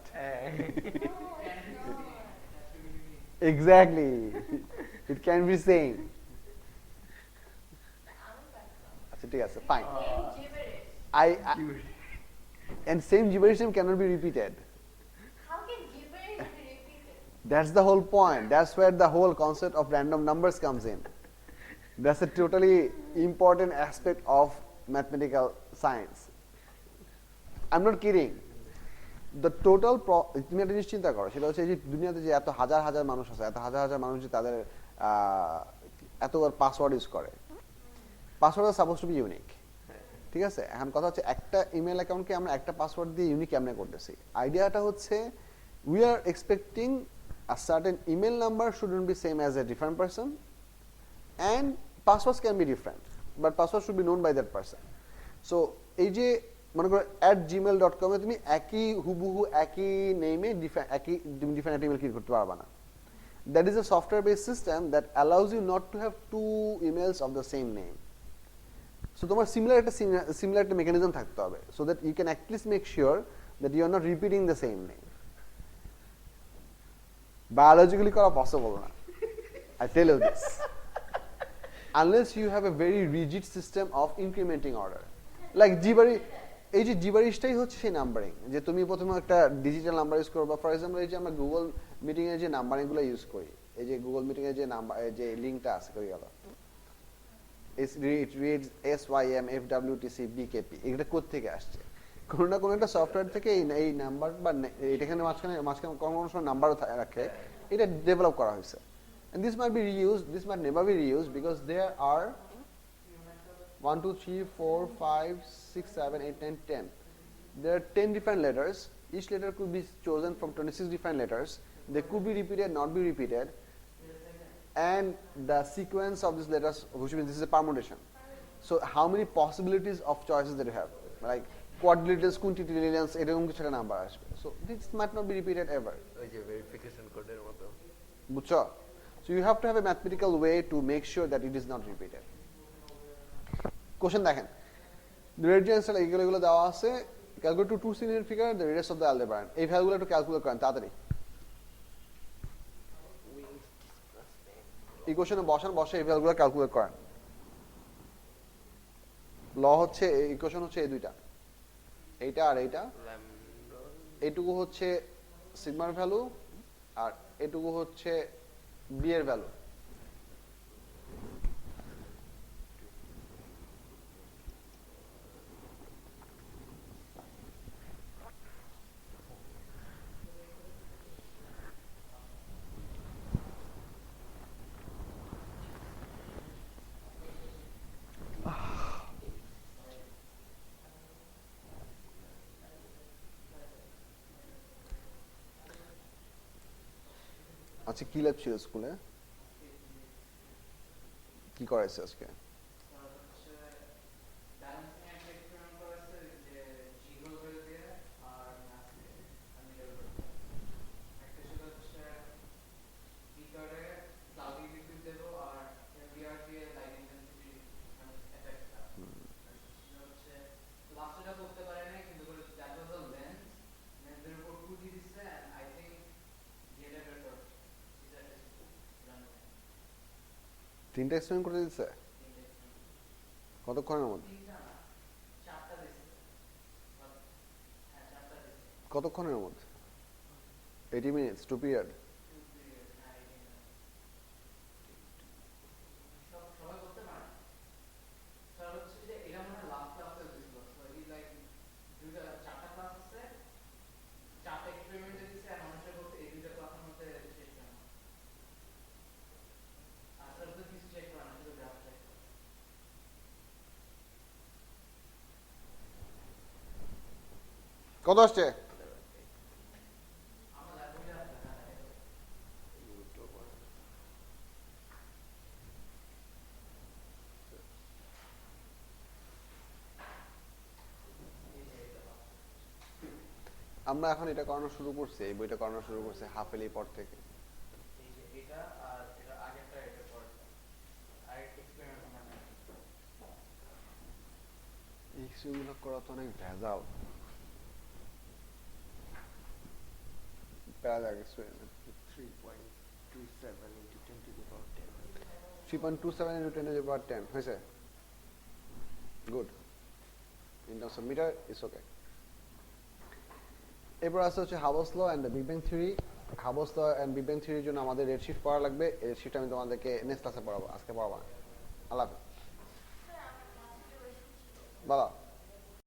Exactly. It can be same. আচ্ছা ঠিক আছে, fine. I and same gibberish name cannot be repeated. How can gibberish be repeated? That's the whole point. That's where the whole concept of random numbers comes in. That's a totally important aspect of mathematical science. I'm not kidding. The total তুমি একটা জিনিস চিন্তা করো, সেটা হচ্ছে যে দুনিয়াতে যে এত হাজার হাজার মানুষ আছে, এত হাজার হাজার মানুষ যে তাদের এতবার পাসওয়ার্ড ইউজ করে, password are suppose to be unique, ঠিক আছে? এখন কথা হচ্ছে একটা ইমেল অ্যাকাউন্টকে আমরা একটা পাসওয়ার্ড দিয়ে ইউনিক কেমনে করতেছি। আইডিয়াটা হচ্ছে we are expecting a certain email number shouldn't be same as a different person, and passwords can be different, but password should be known by that person. So এই যে মনে করো @gmail.com এ তুমি একই হুবহু একই নেমে ডিফারেন্ট ইমেল ক্রিয়েট করতে পারবা না। That is a software based system that allows you not to have two emails of the same name. So তোমার similar একটা mechanism থাকতে হবে, so that you can at least make sure that you are not repeating the same name. Biologically করা possible না, I tell you this, unless you have a very rigid system of incrementing order. Like এই যে জিবারিশটাই হচ্ছে সেই numbering, যে তুমি প্রথমে একটা ডিজিটাল নাম্বার ইউজ করো, বা ফর এক্সাম্পল এই যে আমরা গুগল মিটিং এর যে নাম্বারিং গুলো ইউজ করি, এই যে গুগল মিটিং এর যে নাম্বার যে লিংকটা আছে কই গেল, it reads SYM FWTC BKP, এটা কোথা থেকে আসছে? কোনো না কোনো একটা সফটওয়্যার থেকে এই নাম্বার বা এখানে মাঝখানে কোনো সময় নাম্বারও রাখে, এটা ডেভেলপ করা হয়েছে। And this might be reused, this might never be reused, because there are 1 2 3 4 5 6 7 8 9 10. There are 10 different letters. Each letter could be chosen from 26 different letters. They could be repeated, not be repeated, and the sequence of these letters, which means this is a permutation. So how many possibilities of choices that you have, like quadrillions, quintillions, এরকম কিছু একটা number আসবে। So this might not be repeated ever. ওই যে verification কোডের মতো। বুঝছো? So you have to have a mathematical way to make sure that it is not repeated. Question দেখেন, the radius এগুলো দেওয়া আছে, calculate to two linear figure the radius of the aldebaran. এই ভ্যালুগুলো একটু ক্যালকুলেট করেন তাড়াতাড়ি। ইকুয়েশনে বসে এই ভ্যালুগুলো ক্যালকুলেট করেন। ল হচ্ছে ইকুয়েশন হচ্ছে এই দুইটা, এইটা আর এইটা, এইটুকু হচ্ছে সিগমার ভ্যালু আর এটুকু হচ্ছে বি এর ভ্যালু। আচ্ছা কি ল্যাব ছিল স্কুলে, কি করাইছে আজকে? তিনটা এক্সপেরিমেন্ট করে দিচ্ছে কতক্ষণের মধ্যে? কতক্ষণের মধ্যে? 80 minutes, 2 period. কত আসছে? আমরা এখন এটা করানো শুরু করছি, এই বইটা করানো শুরু করছে হাফ এলি পর থেকে। এই যে এটা আর এটা আগেরটা এটা পরেরটা আর এক্সপেরিমেন্ট মানে এই কিছুগুলো করা তো অনেক ভেজাল। প্যারা লাগে experiment. 3.27 into 10 to the power 10 3.27 into 10 to the power 10 হয়েছে, good. In terms of meter it's okay. এরপর আছে হচ্ছে Hubble's law and the big bang theory. Hubble's law and big bang থিওরির জন্য আমাদের রেডশিফট পড়া লাগবে। এই রেডশিফট আমি তোমাদেরকে নেক্সট ক্লাসে পড়াবো, আজকে পড়াবো না। আল্লাহ হাফেজ। বাবা।